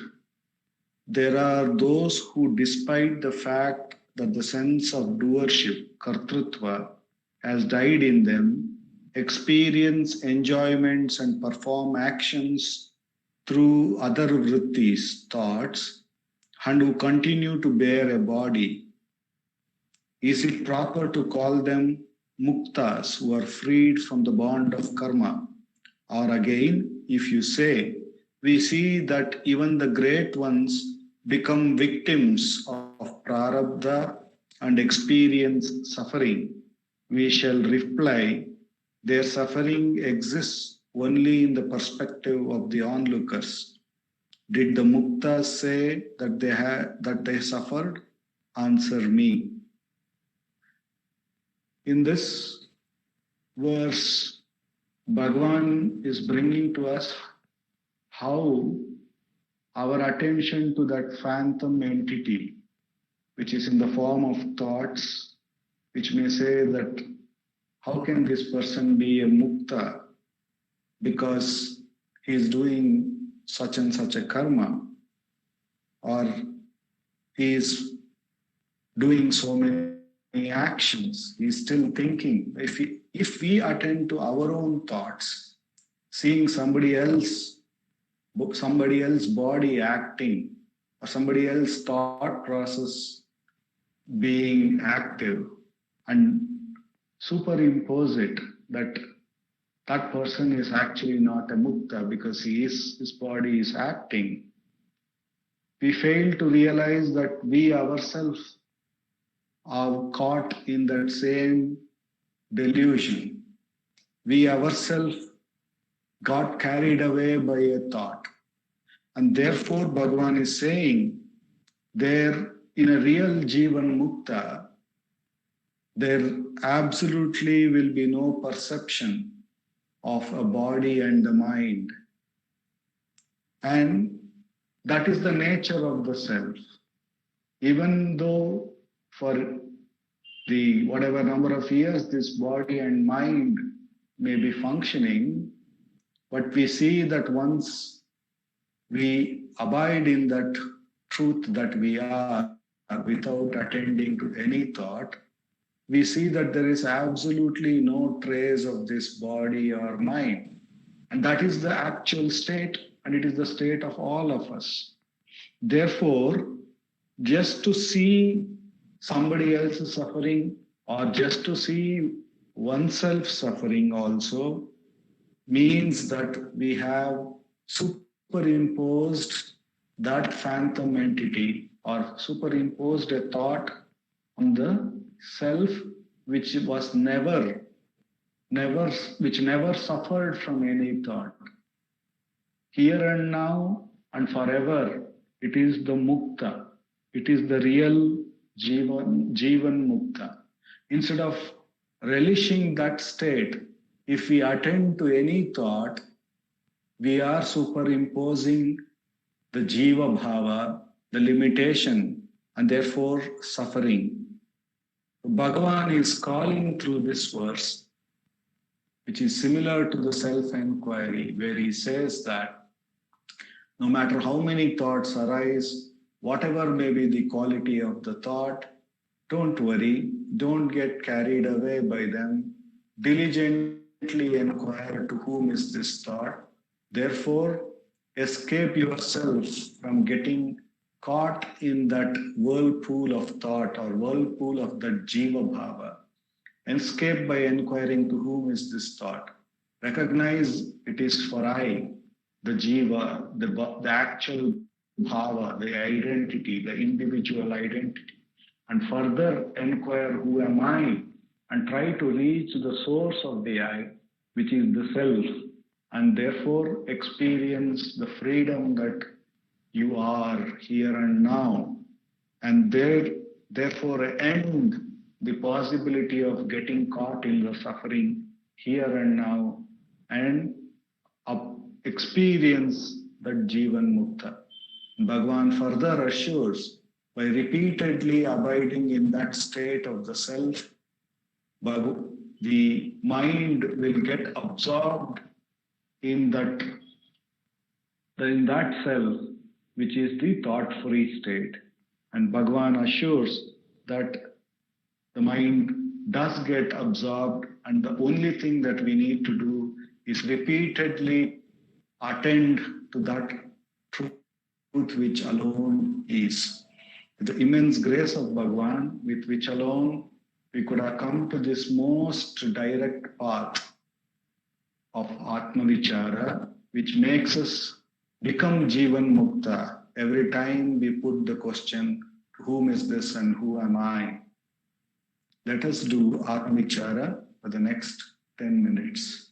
there are those who, despite the fact that the sense of doership, kartrutva, has died in them, experience enjoyments and perform actions through other vrittis, thoughts, and who continue to bear a body. Is it proper to call them muktas, who are freed from the bond of karma? Or again, if you say, we see that even the great ones become victims of prarabdha and experience suffering, we shall reply, their suffering exists only in the perspective of the onlookers. Did the muktas say that they suffered? Answer me. In this verse, Bhagavan is bringing to us how our attention to that phantom entity, which is in the form of thoughts, which may say that how can this person be a mukta because he is doing such and such a karma, or he is doing so many actions, he is still thinking. If we attend to our own thoughts, seeing somebody else's body acting or somebody else's thought process being active, and superimpose it that person is actually not a mukta because his body is acting, we fail to realize that we ourselves are caught in that same delusion. we ourselves got carried away by a thought. And therefore, Bhagavan is saying, there in a real Jivan Mukta, there absolutely will be no perception of a body and the mind. And that is the nature of the self. Even though for the whatever number of years this body and mind may be functioning, but we see that once we abide in that truth that we are without attending to any thought, we see that there is absolutely no trace of this body or mind. And that is the actual state, and it is the state of all of us. Therefore, just to see somebody else suffering or just to see oneself suffering also means that we have superimposed that phantom entity or superimposed a thought on the self which was never suffered from any thought. Here and now and forever, it is the mukta. It is the real jivan mukta. Instead of relishing that state, if we attend to any thought, we are superimposing the jiva bhava, the limitation, and therefore suffering. Bhagavan is calling through this verse, which is similar to the self-enquiry, where he says that no matter how many thoughts arise, whatever may be the quality of the thought, don't worry, don't get carried away by them. Diligently inquire to whom is this thought. Therefore, escape yourself from getting caught in that whirlpool of thought or whirlpool of that jiva bhava. Escape by inquiring to whom is this thought. Recognize it is for I, the jiva, the actual bhava, the identity, the individual identity. And further inquire who am I and try to reach the source of the I, which is the self, and therefore experience the freedom that you are here and now, and therefore end the possibility of getting caught in the suffering here and now, and experience that Jivan Mukta. Bhagavan further assures, by repeatedly abiding in that state of the self, the mind will get absorbed in that self, which is the thought-free state. And Bhagavan assures that the mind does get absorbed, and the only thing that we need to do is repeatedly attend to that truth which alone is. The immense grace of Bhagavan, with which alone we could have come to this most direct path of Atma-vichara, which makes us become Jivan Mukta every time we put the question, whom is this and who am I? Let us do Atma-vichara for the next 10 minutes.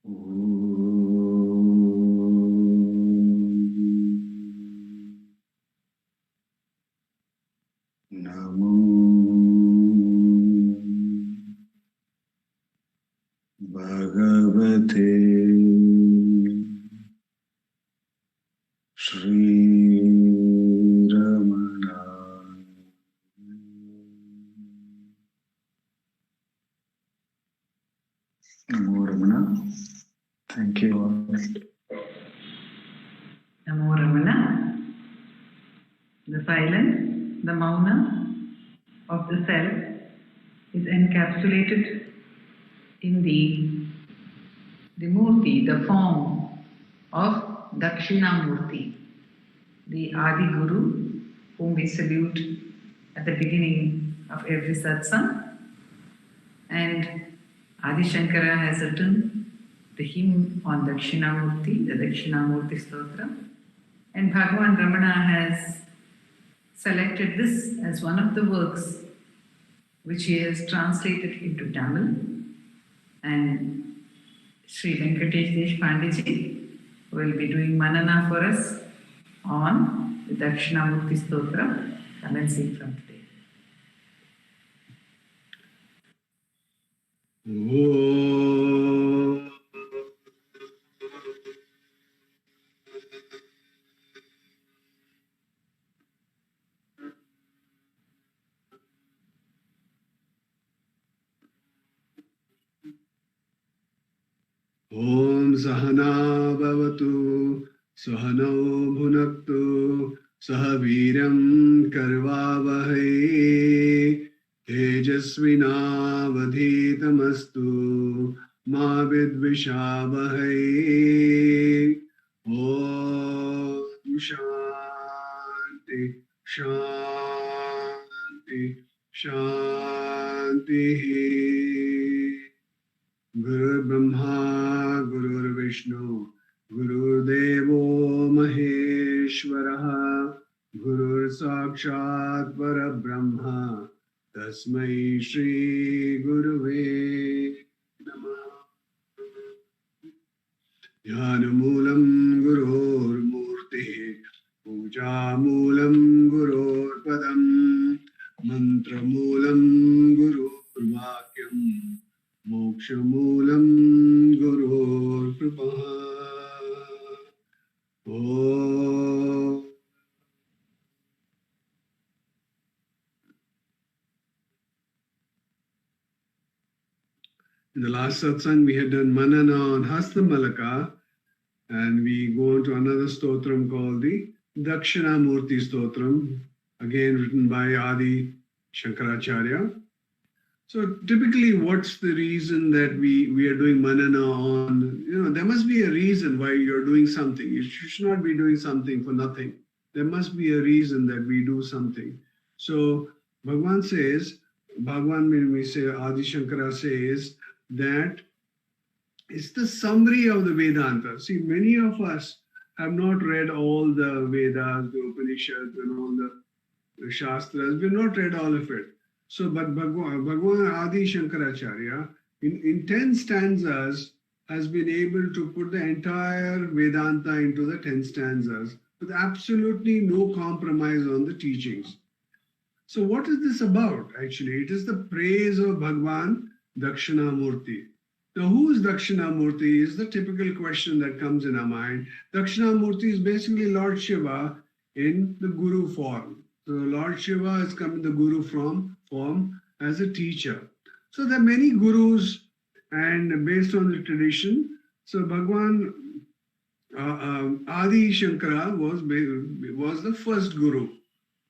Namo Bhagavate Shri Ramana. Namo Ramana. Thank you all. Namo Ramana. The silence, the mauna of the self is encapsulated in the murti, the form of Dakshinamurti, the Adi Guru, whom we salute at the beginning of every satsang. And Adi Shankara has written the hymn on Dakshinamurti, the Dakshinamurti Stotra. And Bhagavan Ramana has selected this as one of the works which he has translated into Tamil. And Sri Venkatesh Deshpandiji will be doing Manana for us on the Dakshinamurti Stotra, commencing from today. Om Sahana Bhavatu Sahano Bhunaktu Sahaviram Karvavahai Tejasvinavadhitamastu Ma Vidvishavahai. Om Shanti Shanti Shanti. Guru Brahma, Guru Vishnu, Guru Devo Maheshwaraha, Guru Sakshat Parabrahma, Tasmai Shri Guruve Namah. Jnanamulam Gurur Murti, Pujamulam Gurur Padam, Mantramulam Gurur Vakyam, Mokshamulam Gurur Kripa. Om. In the last satsang, we had done Manana on Hasta Malaka, and we go on to another stotram called the Dakshinamurti Stotram, again written by Adi Shankaracharya. So typically, what's the reason that we are doing Manana on? There must be a reason why you're doing something. You should not be doing something for nothing. There must be a reason that we do something. So Bhagavan says, when we say Adi Shankara says that it's the summary of the Vedanta. See, many of us have not read all the Vedas, the Upanishads, and all the Shastras. We've not read all of it. So, but Bhagavan Adi Shankaracharya, in 10 stanzas, has been able to put the entire Vedanta into the 10 stanzas with absolutely no compromise on the teachings. So what is this about? Actually, it is the praise of Bhagavan Dakshinamurti. Now, who is Dakshinamurti is the typical question that comes in our mind. Dakshinamurti is basically Lord Shiva in the Guru form. So Lord Shiva has come in the Guru form as a teacher. So there are many gurus, and based on the tradition, so Bhagavan Adi Shankara was the first guru.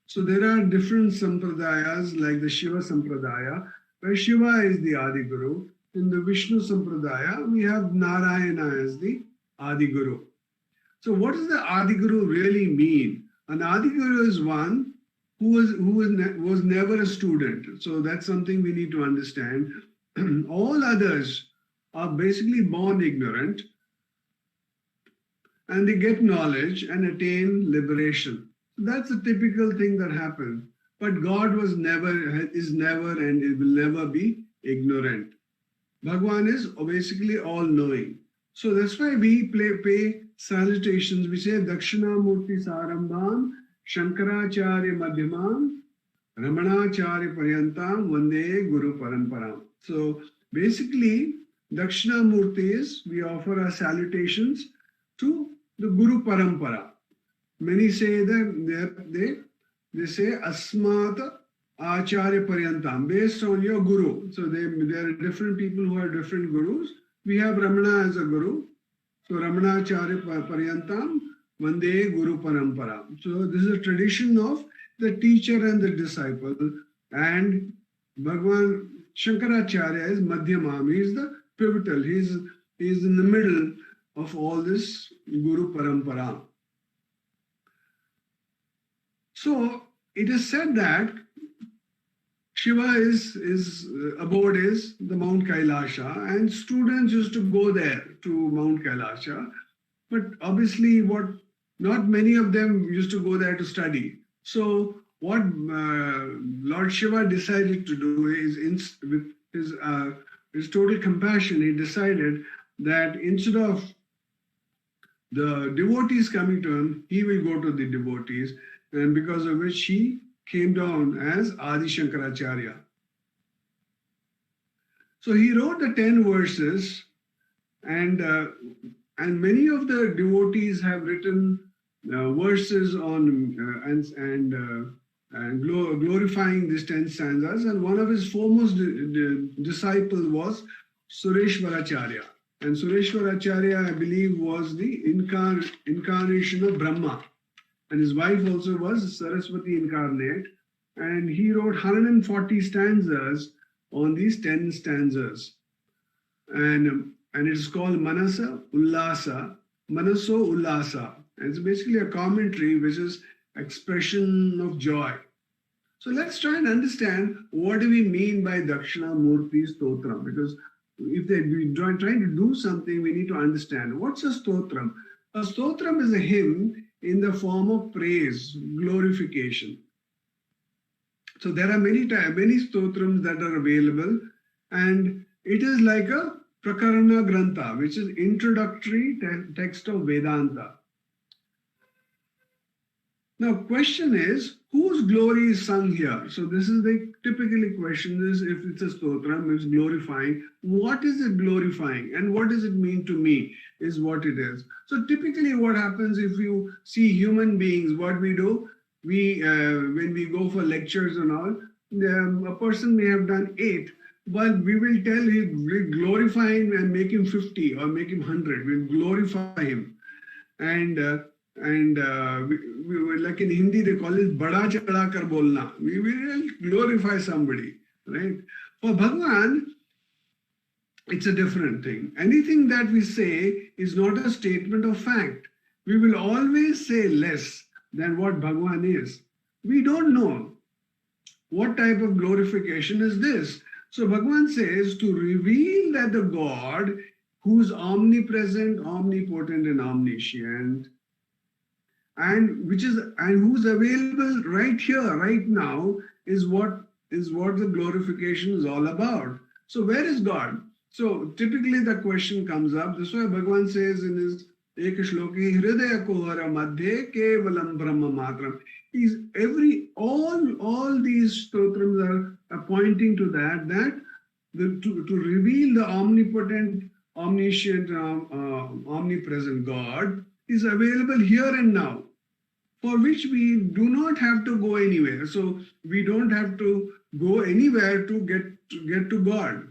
So there are different sampradayas like the Shiva Sampradaya, where Shiva is the Adi Guru. In the Vishnu Sampradaya, we have Narayana as the Adi Guru. So what does the Adi Guru really mean? An Adi Guru is one who was never a student. So that's something we need to understand. All others are basically born ignorant, and they get knowledge and attain liberation. That's a typical thing that happens. But God is never, and it will never be ignorant. Bhagavan is basically all-knowing. So that's why we pay salutations. We say Dakshinamurti Sarambham, Shankaracharya Madhyamam, Ramanacharya Paryantam, Vande Guru Paramparam. So basically, Dakshinamurti is we offer our salutations to the Guru Parampara. Many say that they say Asmata Acharya Paryantam, based on your Guru. So there are different people who have different Gurus. We have Ramana as a Guru. So Ramanacharya Paryantam, Vande Guru Parampara. So this is a tradition of the teacher and the disciple. And Bhagavan Shankaracharya is Madhyamam. He is the pivotal. He is in the middle of all this Guru Parampara. So it is said that Shiva abode is the Mount Kailasha, and students used to go there to Mount Kailasha. But obviously, not many of them used to go there to study. So what Lord Shiva decided to do is, with his total compassion, he decided that instead of the devotees coming to him, he will go to the devotees, and because of which he came down as Adi Shankaracharya. So he wrote the 10 verses, and many of the devotees have written verses on and glorifying these 10 stanzas. And one of his foremost disciples was Sureshwaracharya. And Sureshwaracharya, I believe, was the incarnation of Brahma. And his wife also was Saraswati incarnate. And he wrote 140 stanzas on these 10 stanzas. And it is called Manaso Ullasa. And it's basically a commentary which is expression of joy. So let's try and understand what do we mean by Dakshinamurti Stotram, because if we're trying to do something, we need to understand what's a stotram. A stotram is a hymn in the form of praise, glorification. So there are many stotrams that are available, and it is like a Prakarana Grantha, which is introductory text of Vedanta. Now, question is, whose glory is sung here? So this is the typically question is, if it's a stotram, it's glorifying, what is it glorifying and what does it mean to me is what it is. So typically what happens if you see human beings, what we do, when we go for lectures and all, a person may have done 8, but we will tell him, we glorify him and make him 50 or make him 100. We'll glorify him. And we like in Hindi, they call it bada chada kar bolna. We will glorify somebody, right? For Bhagavan, it's a different thing. Anything that we say is not a statement of fact. We will always say less than what Bhagavan is. We don't know what type of glorification is this. So Bhagavan says to reveal that the God who's omnipresent, omnipotent, and omniscient, and who's available right here, right now, is what the glorification is all about. So where is God? So typically the question comes up. This is why Bhagavan says in his Eka Shloki, Hridaya Kohara Madhye Kevalam Brahma Matram. All these stotrams are pointing to that to reveal the omnipotent, omniscient, omnipresent God is available here and now, for which we do not have to go anywhere. So we don't have to go anywhere to get to God.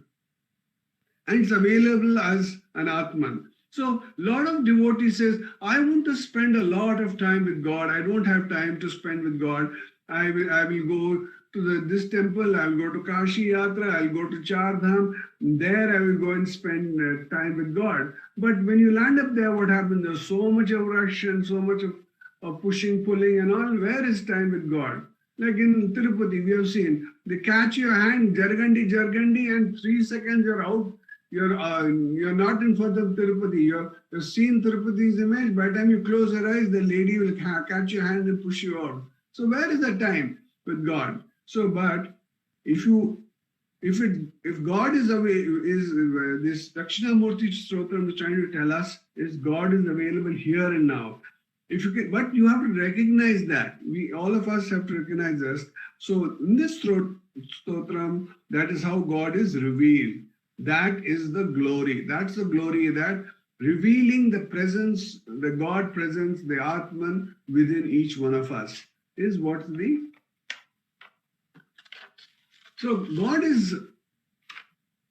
And it's available as an Atman. So a lot of devotees says, I want to spend a lot of time with God. I don't have time to spend with God. I will go to this temple, I will go to Kashi Yatra, I will go to Char Dham. There I will go and spend time with God. But when you land up there, what happens? There's so much of rush and so much of pushing, pulling and all. Where is time with God? Like in Tirupati, we have seen, they catch your hand, jargandi, and 3 seconds you're out. You're not in front of Tirupati. You've seen Tirupati's image. By the time you close your eyes, the lady will catch your hand and push you out. So where is the time with God? So, but if you if God is away, this Dakshinamurti Stotram is trying to tell us is God is available here and now. If you can, but you have to recognize that. All of us have to recognize this. So in this Stotram, that is how God is revealed. That is the glory. That's the glory, that revealing the presence, the God presence, the Atman within each one of us is what the. So God is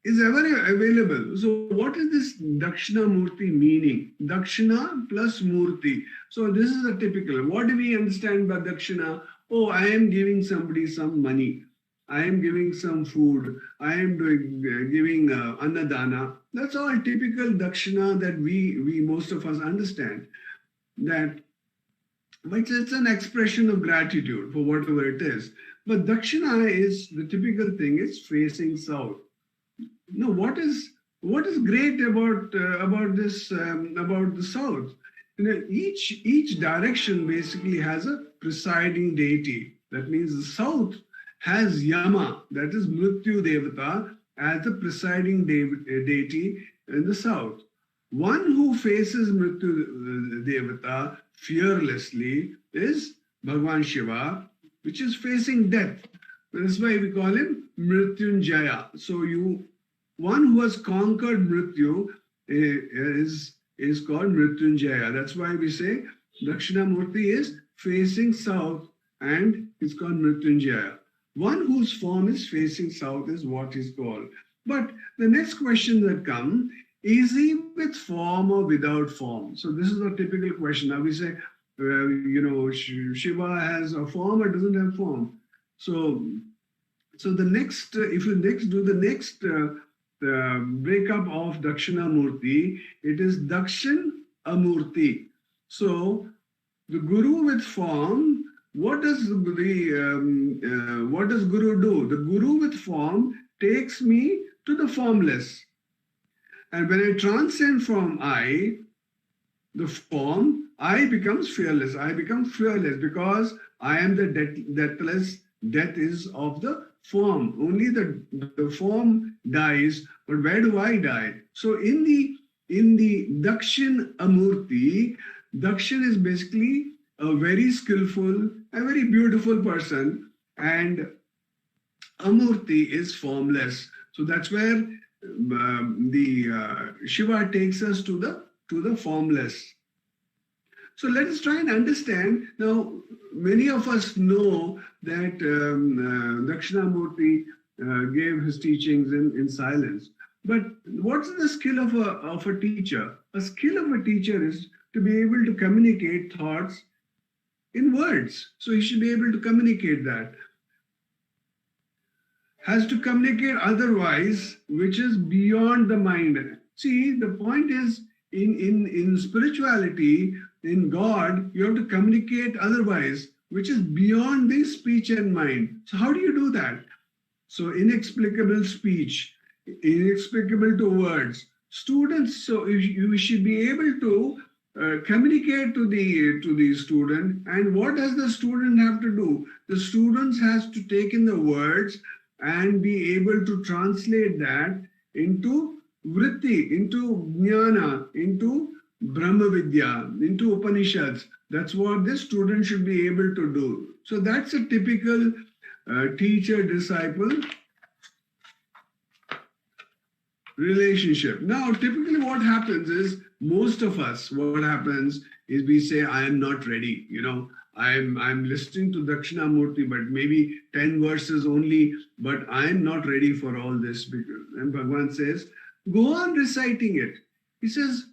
ever available. So what is this Dakshina Murti meaning? Dakshina plus Murti. So this is a typical. What do we understand by Dakshina? Oh, I am giving somebody some money. I am giving some food. I am giving annadana. That's all typical Dakshina that we most of us understand. That, but it's an expression of gratitude for whatever it is. But Dakshina is the typical thing. It's facing south. No, what is great about this about the south? You know, each direction basically has a presiding deity. That means the south has Yama, that is Mrityu Devata, as the presiding deity in the south. One who faces Mrityu Devata fearlessly is Bhagwan Shiva, which is facing death. That's why we call him Mrityunjaya. So one who has conquered Mrityu is called Mrityunjaya. That's why we say Dakshinamurti is facing south and it's called Mrityunjaya. One whose form is facing south is what is called. But the next question that comes, is he with form or without form? So this is a typical question. Now we say, Shiva has a form or doesn't have form. So the next, if you do the next breakup of Dakshinamurti, it is Dakshin Amurti. So the Guru with form, what does Guru do? The Guru with form takes me to the formless. And when I transcend from I, the form, I becomes fearless. I become fearless because I am the deathless. Death is of the form. Only the form dies, but where do I die? So in the Dakshin Amurti, Dakshin is basically a very skillful, a very beautiful person, and Amurti is formless. So that's where Shiva takes us to the formless. So let us try and understand. Now, many of us know that Dakshinamurti gave his teachings in silence. But what's the skill of a teacher? A skill of a teacher is to be able to communicate thoughts in words. So he should be able to communicate that. Has to communicate otherwise, which is beyond the mind. See, the point is, in spirituality, in God, you have to communicate otherwise, which is beyond the speech and mind. So how do you do that? So inexplicable speech, inexplicable to words. Students, so you should be able to communicate to the student. And what does the student have to do? The students has to take in the words and be able to translate that into vritti, into jnana, into Brahma Vidya, into Upanishads. That's what this student should be able to do. So that's a typical teacher-disciple relationship. Now, typically what happens is, most of us, what happens is we say, I am not ready. I'm listening to Dakshinamurti, but maybe 10 verses only, but I'm not ready for all this. And Bhagavan says, go on reciting it. He says,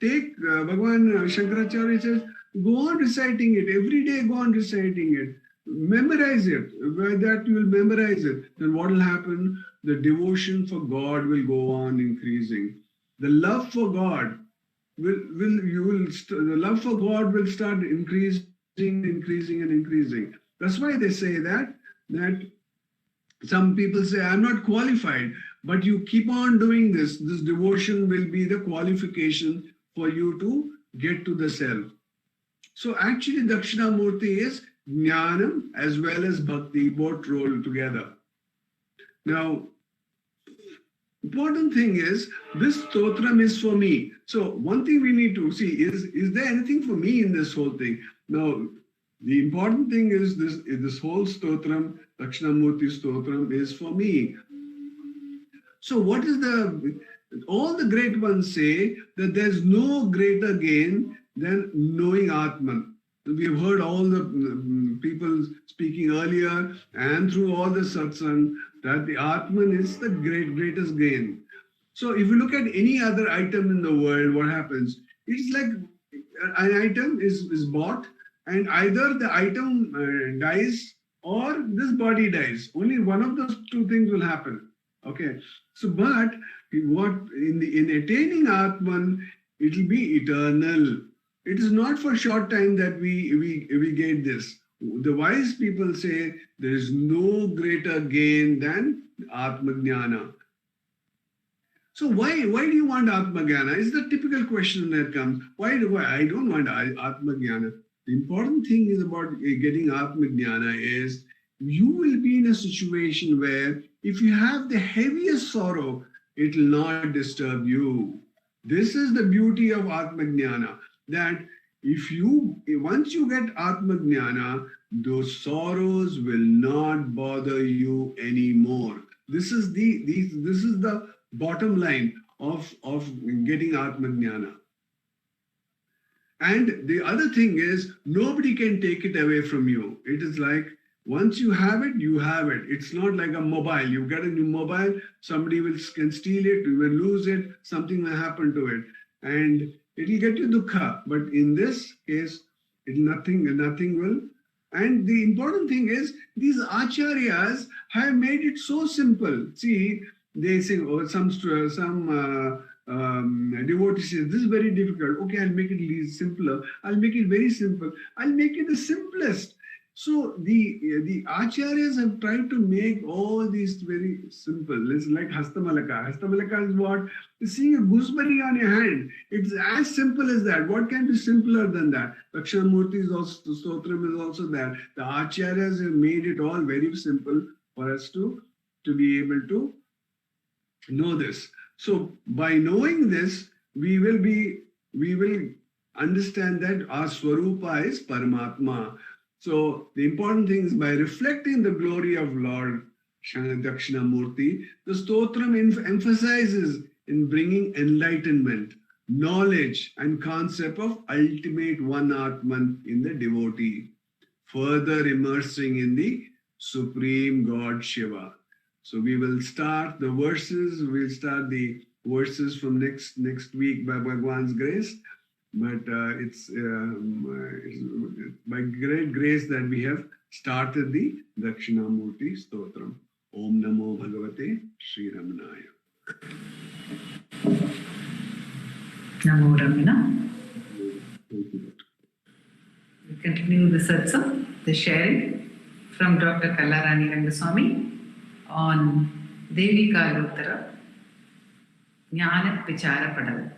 Bhagavan Shankaracharya says, go on reciting it. Every day go on reciting it. Memorize it. By that you will memorize it. Then what will happen? The devotion for God will go on increasing. The love for God the love for God will start increasing. That's why they say that some people say, I'm not qualified, but you keep on doing this. This devotion will be the qualification for you to get to the self. So actually Dakshinamurti is Jnanam as well as Bhakti, both rolled together. Now, important thing is this stotram is for me. So one thing we need to see is there anything for me in this whole thing? Now, the important thing is this whole stotram, Dakshinamurti stotram, is for me. So what is all the great ones say that there's no greater gain than knowing Atman. We have heard all the people speaking earlier and through all the satsang that the Atman is the greatest gain. So if you look at any other item in the world, what happens? It's like an item is bought and either the item dies or this body dies. Only one of those two things will happen. Okay. So, but what in attaining Atman, it will be eternal. It is not for short time that we get this. The wise people say there is no greater gain than Atma Jnana. So why do you want Atma Jnana? Is the typical question that comes. Why I don't want Atma Jnana? The important thing is about getting Atma Jnana is you will be in a situation where if you have the heaviest sorrow, it will not disturb you. This is the beauty of Atma Jnana, that once you get Atma Jnana, those sorrows will not bother you anymore. This is the bottom line of getting Atma Jnana. And the other thing is, nobody can take it away from you. It is like, once you have it, you have it. It's not like a mobile. You get a new mobile, somebody can steal it, you will lose it, something will happen to it. And it will get you dukkha. But in this case, nothing will. And the important thing is, these acharyas have made it so simple. See, they say, some devotee says, this is very difficult. Okay, I'll make it simpler. I'll make it very simple. I'll make it the simplest. So the acharyas have tried to make all these very simple. It's like Hastamalaka. Hastamalaka is what? Seeing a gooseberry on your hand. It's as simple as that. What can be simpler than that? Dakshinamurti is also, Stotram is also there. The acharyas have made it all very simple for us to be able to know this. So by knowing this, we will understand that our Swarupa is Paramatma. So the important thing is, by reflecting the glory of Lord Dakshinamurti, the Stotram emphasizes in bringing enlightenment, knowledge and concept of ultimate one Atman in the devotee, further immersing in the Supreme God Shiva. So we will start the verses. We'll start the verses from next week by Bhagwan's grace. But it's by great grace that we have started the Dakshinamurti Stotram. Om Namo Bhagavate Sri Ramanaya. Namo Ramana. We continue the satsang, the sharing from Dr. Kallarani Rangaswamy on Devi Kaluttara Jnana Vichara Padalam.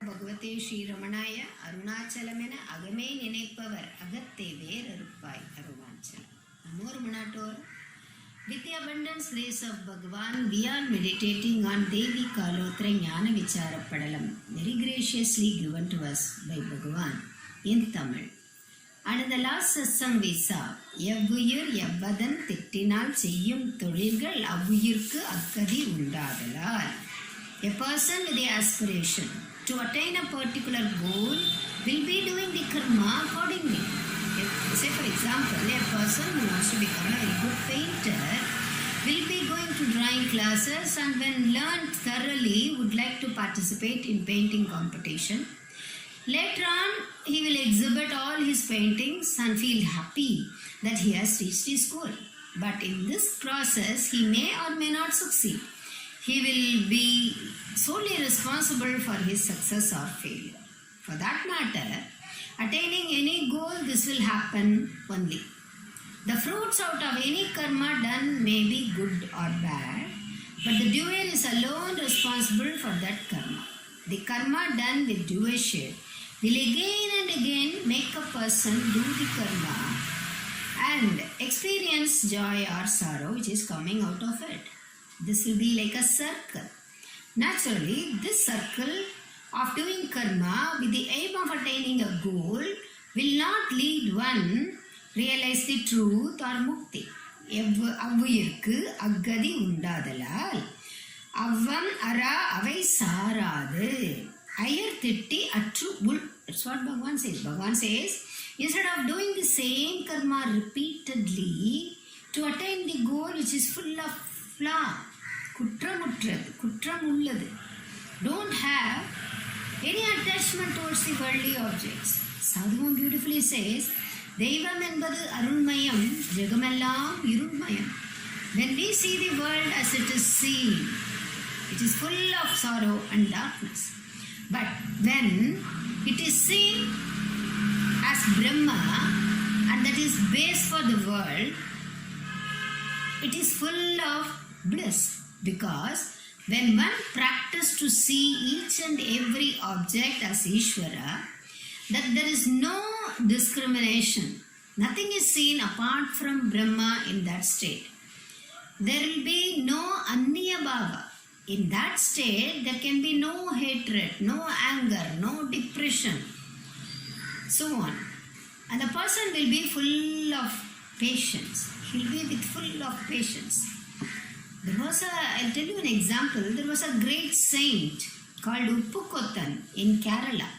பகவதே ஸ்ரீ ரமணாய அருணாச்சலமென அகமே நினைப்பவர் அகத்தே வேறறுப்பாய் அருணாச்சலம். நமோ ரமணாட்டோர். With the abundance grace of Bhagavan, we are meditating on Devi Kalotra Jnana Vichara Padalam, very graciously given to us by Bhagavan in Tamil. And in the last satsang we saw, எவ்வுயிர் எவ்வதன் திட்டினால் செய்யும் தொழில்கள் அவ்வுயிர்க்கு அக்கதி உண்டாதலால். A person with the aspiration to attain a particular goal will be doing the karma accordingly. Say for example, a person who wants to become a very good painter will be going to drawing classes, and when learned thoroughly would like to participate in painting competition. Later on, he will exhibit all his paintings and feel happy that he has reached his goal. But in this process, he may or may not succeed. He will be solely responsible for his success or failure. For that matter, attaining any goal, this will happen only. The fruits out of any karma done may be good or bad, but the doer is alone responsible for that karma. the karma done with devotion will again and again make a person do the karma and experience joy or sorrow which is coming out of it. This will be like a circle. Naturally, this circle of doing karma with the aim of attaining a goal will not lead one realize the truth or mukti. அவ்வுயிர்க்கு அக்கதி உண்டாதலால் அவ்வம் அரா அவை சாராது அயர் திட்டி அற்று உள். That's what Bhagavan says. Bhagavan says, instead of doing the same karma repeatedly to attain the goal which is full of flaw, குற்றமுற்றது, குற்றம் உள்ளது, don't have any attachment towards the worldly objects. Sadhuvam beautifully says, தெய்வம் என்பது அருள்மயம், ஜெகமெல்லாம் இருள்மயம். When we see the world as it is seen, it is full of sorrow and darkness. But when it is seen as Brahma, and that is base for the world, it is full of bliss. Because when one practices to see each and every object as Ishvara, that there is no discrimination. Nothing is seen apart from Brahma in that state. There will be no Anya Bhava. In that state, there can be no hatred, no anger, no depression, so on. And the person will be full of patience. He will be with full of patience. I'll tell you an example. There was a great saint called Uppukottan in Kerala.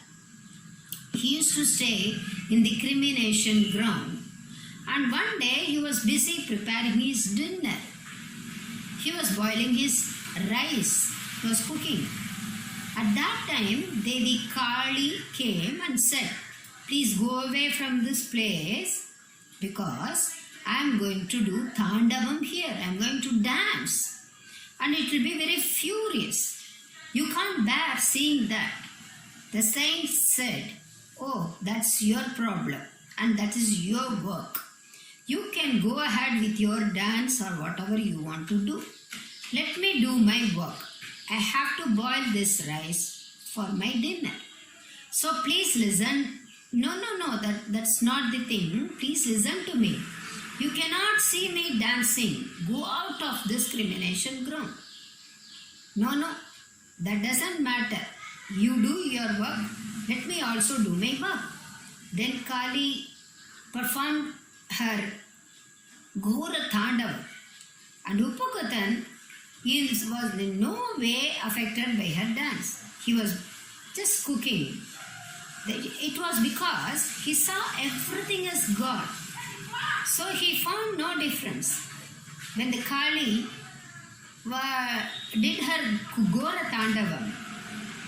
He used to stay in the cremation ground, and one day he was busy preparing his dinner. He was boiling his rice, he was cooking. At that time, Devi Kali came and said, please go away from this place because I am going to do Thandavam here. I am going to dance and it will be very furious. You can't bear seeing that. The saint said, oh, that's your problem and that is your work. You can go ahead with your dance or whatever you want to do. Let me do my work. I have to boil this rice for my dinner. So please listen. No, that's not the thing. Please listen to me. You cannot see me dancing. Go out of this cremation ground. No, that doesn't matter. You do your work. Let me also do my work. Then Kali performed her Ghora Thandavam. And Uppukottan was in no way affected by her dance. He was just cooking. It was because he saw everything as God. So he found no difference. When the Kali did her Ghora Thandavam,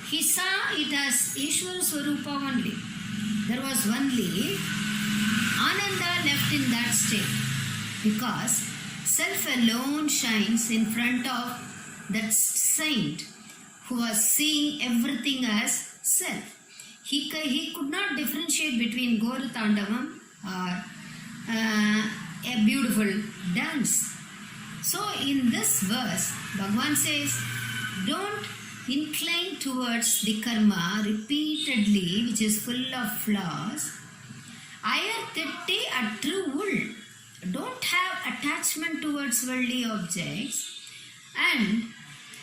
he saw it as Ishvara Swarupa only. There was only Ananda left in that state. Because self alone shines in front of that saint who was seeing everything as self. He could not differentiate between Ghora Thandavam or a beautiful dance. So in this verse, Bhagavan says, don't incline towards the karma repeatedly, which is full of flaws. Ayathitti atru ul. Don't have attachment towards worldly objects and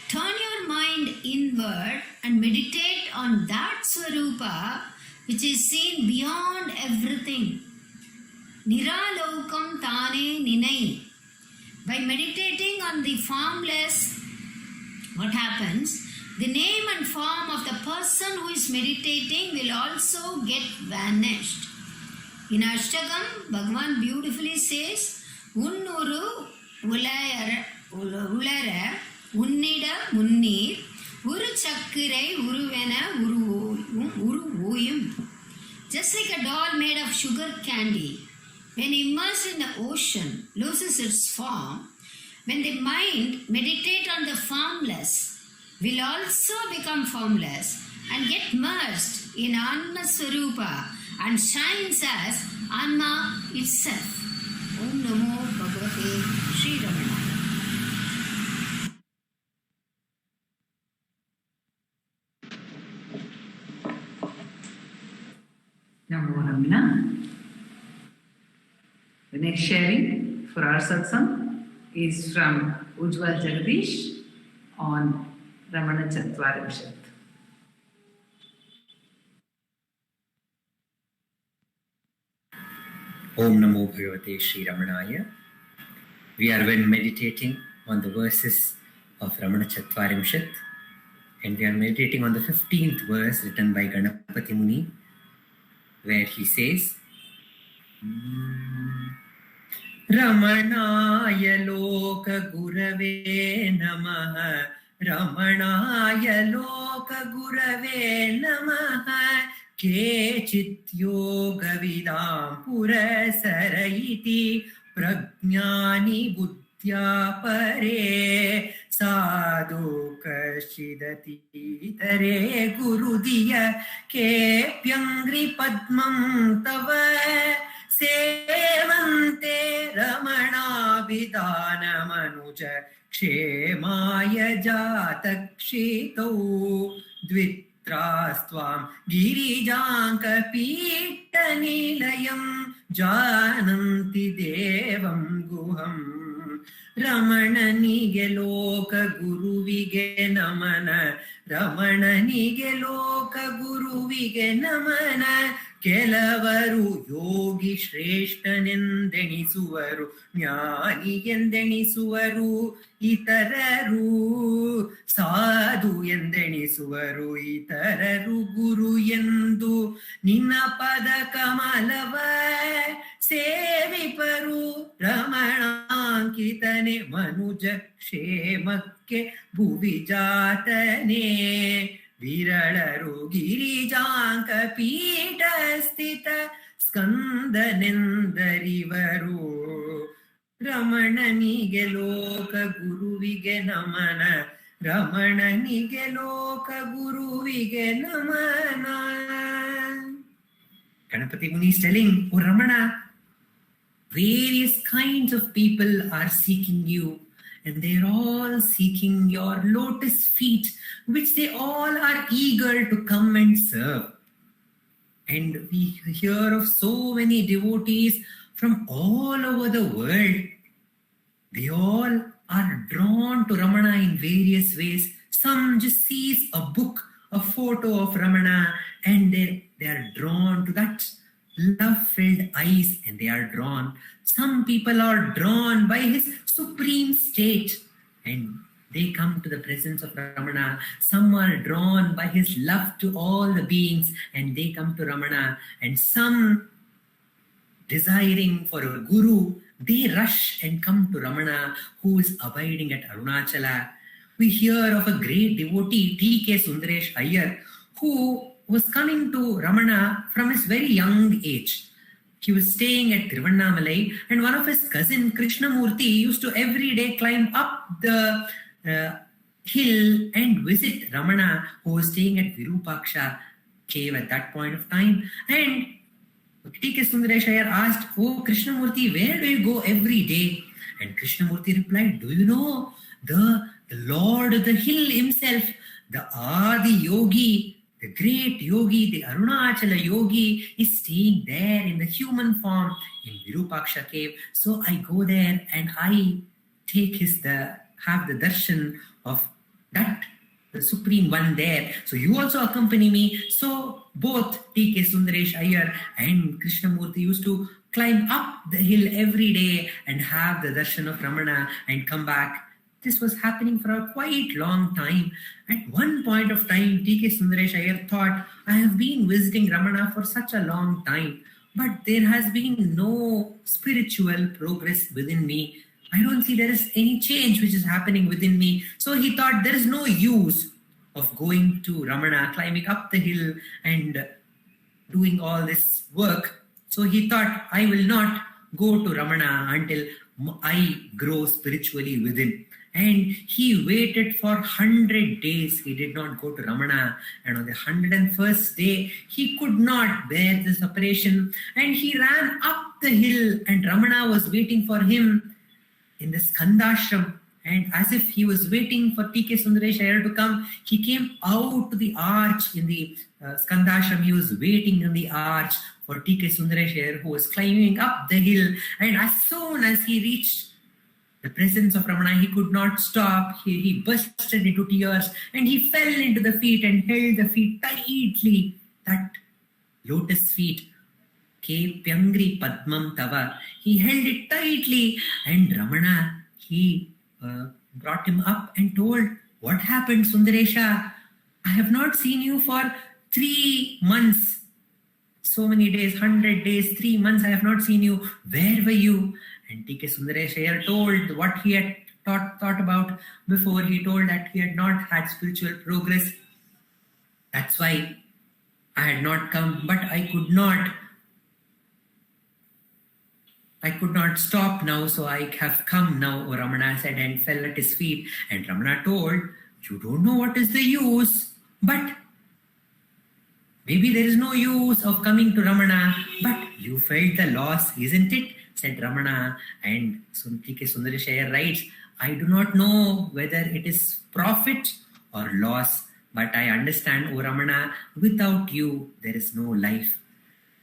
turn your mind inward and meditate on that Swarupa which is seen beyond everything. Niralokam Tane Ninai. By meditating on the formless, what happens? The name and form of the person who is meditating will also get vanished. In Ashtagam, Bhagavan beautifully says, Unnuru ulara unnida munnir uru chakkirai uruvena uruvuyum. Just like a doll made of sugar candy, when immersed in the ocean, loses its form, when the mind meditates on the formless, will also become formless and get merged in Anma Swarupa and shines as Anma itself. Om Namo Bhagavate Sri Ramana. Namo Ramana. The next sharing for our satsang is from Ujjwal Jagadish on Ramanacentre Bengaluru. Om Namo Bhagavate Sri Ramanaya. We are when meditating on the verses of Ramanacentre Bengaluru, and we are meditating on the 15th verse written by Ganapati Muni, where he says, Ramanaya Loka Gurave Namaha, Ramanaya Loka Gurave Namaha, Kechit Yoga Vidam Purasara iti Prajnani Buddhya Pare Sadhu Kashidati Tare Gurudiya Kepyangri Padmam Tava Sevante Ramana Vidana Manuja Kshemaya Jatakshito Dvitrastvam Girijanka Pita Nilayam Jananti Devam Guham Ramananige Loka Guruvige Namana Ramananige Loka Guruvige Namana Kelavaru yogi shreshtanendenisuvaru ಜ್ಞಾನಿ ಎಂದೆಣಿಸುವರು ಇತರರು ಸಾಧು ಎಂದೆಣಿಸುವರು ಇತರರು ಗುರು ಎಂದು ನಿನ್ನ ಪದ ಕಮಲವ ಸೇವಿಪರು ರಮಣಾಂಕಿತನೆ ಮನುಜ ಕ್ಷೇಮಕ್ಕೆ ಭುವಿ ಜಾತನೆ ವಿರಳರು ಗಿರಿಜಾಂಕ ಪೀಠ ಸ್ಥಿತ ಸ್ಕಂದನೆಂದರಿವರು ರಮಣನಿಗೆ ಲೋಕ ಗುರುವಿಗೆ ನಮನ ರಮಣನಿಗೆ ಲೋಕ ಗುರುವಿಗೆ ನಮನ. Ganapati Muni is telling, O Ramana, various kinds of people are seeking you, and they're all seeking your lotus feet, which they all are eager to come and serve. And we hear of so many devotees from all over the world. They all are drawn to Ramana in various ways. Some just sees a book, a photo of Ramana, and they are drawn to that love-filled eyes, and they are drawn. Some people are drawn by his supreme state, and they come to the presence of Ramana. Some are drawn by his love to all the beings, and they come to Ramana. And some, desiring for a guru, they rush and come to Ramana, who is abiding at Arunachala. We hear of a great devotee, T.K. Sundaresh Iyer, who was coming to Ramana from his very young age. He was staying at Tiruvannamalai, and one of his cousin, Krishnamurti, used to every day climb up the hill and visit Ramana, who was staying at Virupaksha cave at that point of time. And T.K. Sundaresh Iyer asked, "Oh Krishnamurti, where do you go every day?" And Krishnamurti replied, "Do you know the Lord of the hill himself, the Adi Yogi, the great yogi, the Arunachala yogi, is staying there in the human form in Virupaksha cave. So I go there and I take have the darshan of that, the supreme one there. So you also accompany me." So both T.K. Sundaresh Iyer and Krishnamurti used to climb up the hill every day and have the darshan of Ramana and come back. This was happening for a quite long time. At one point of time, T.K. Sundaresh Iyer thought, I have been visiting Ramana for such a long time, but there has been no spiritual progress within me. I don't see there is any change which is happening within me. So he thought there is no use of going to Ramana, climbing up the hill and doing all this work. So he thought, I will not go to Ramana until I grow spiritually within. And he waited for 100 days. He did not go to Ramana. And on the 101st day, he could not bear the separation. And he ran up the hill, and Ramana was waiting for him in the Skandashram. And as if he was waiting for T.K. Sundaresh Iyer to come, he came out to the arch in the Skandashram. He was waiting in the arch for T.K. Sundaresh Iyer, who was climbing up the hill. And as soon as he reached the presence of Ramana, he could not stop. He bursted into tears and he fell into the feet and held the feet tightly. That lotus feet, Ke Pyangri Padmam Tava. He held it tightly, and Ramana, he brought him up and told, "What happened, Sundaresha? I have not seen you for 3 months. So many days, 100 days, 3 months, I have not seen you. Where were you?" And T.K. Sundaresh Iyer told what he had thought about before. He told that he had not had spiritual progress. That's why I had not come, but I could not stop now, so I have come now, Ramana said, and fell at his feet. And Ramana told, "You don't know what is the use, but maybe there is no use of coming to Ramana, but you felt the loss, isn't it?" said Ramana. And T.K. Sundaresh Iyer writes, "I do not know whether it is profit or loss, but I understand, O Ramana, without you, there is no life."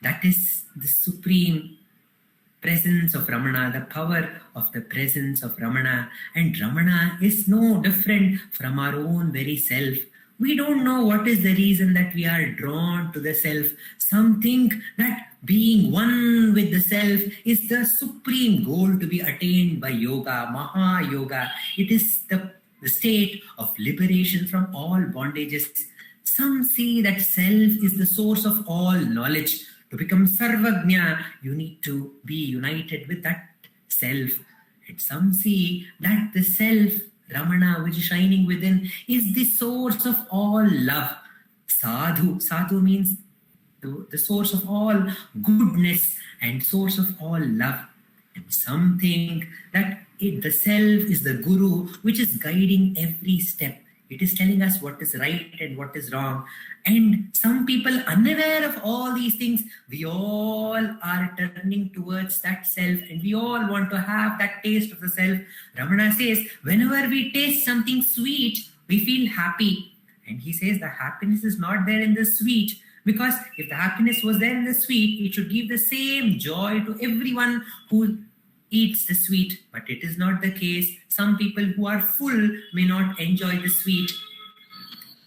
That is the supreme presence of Ramana, the power of the presence of Ramana. And Ramana is no different from our own very self. We don't know what is the reason that we are drawn to the self. Some think that being one with the self is the supreme goal to be attained by yoga, Maha Yoga. It is the state of liberation from all bondages. Some see that self is the source of all knowledge. To become Sarvagnya, you need to be united with that self. And some see that the self, Ramana, which is shining within, is the source of all love. Sadhu. Sadhu means the source of all goodness and source of all love. And some think that the self is the guru, which is guiding every step. It is telling us what is right and what is wrong. And some people, unaware of all these things, we all are turning towards that self, and we all want to have that taste of the self. Ramana says, whenever we taste something sweet, we feel happy. And he says the happiness is not there in the sweet, because if the happiness was there in the sweet, it should give the same joy to everyone who eats the sweet. But it is not the case. Some people who are full may not enjoy the sweet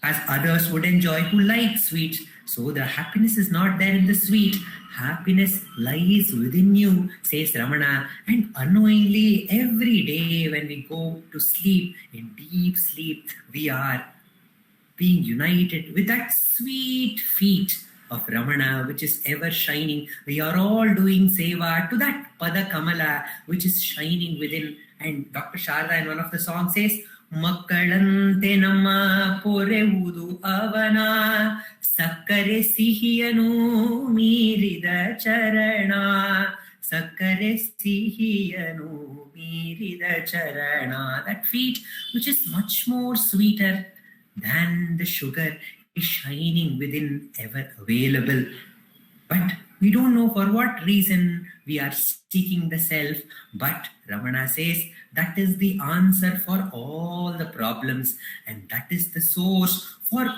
as others would enjoy who like sweet. So the happiness is not there in the sweet. Happiness lies within you, says Ramana. And unknowingly, every day when we go to sleep, in deep sleep, we are being united with that sweet feet of Ramana, which is ever shining. We are all doing seva to that Pada Kamala, which is shining within. And Dr. Sharda in one of the songs says, Makkalante nama porevudu avana, sakkare sihiyanu mirida charana, sakkare sihiyanu mirida charana. That feet, which is much more sweeter than the sugar, is shining within, ever available. But we don't know for what reason we are seeking the self. But Ramana says that is the answer for all the problems, and that is the source for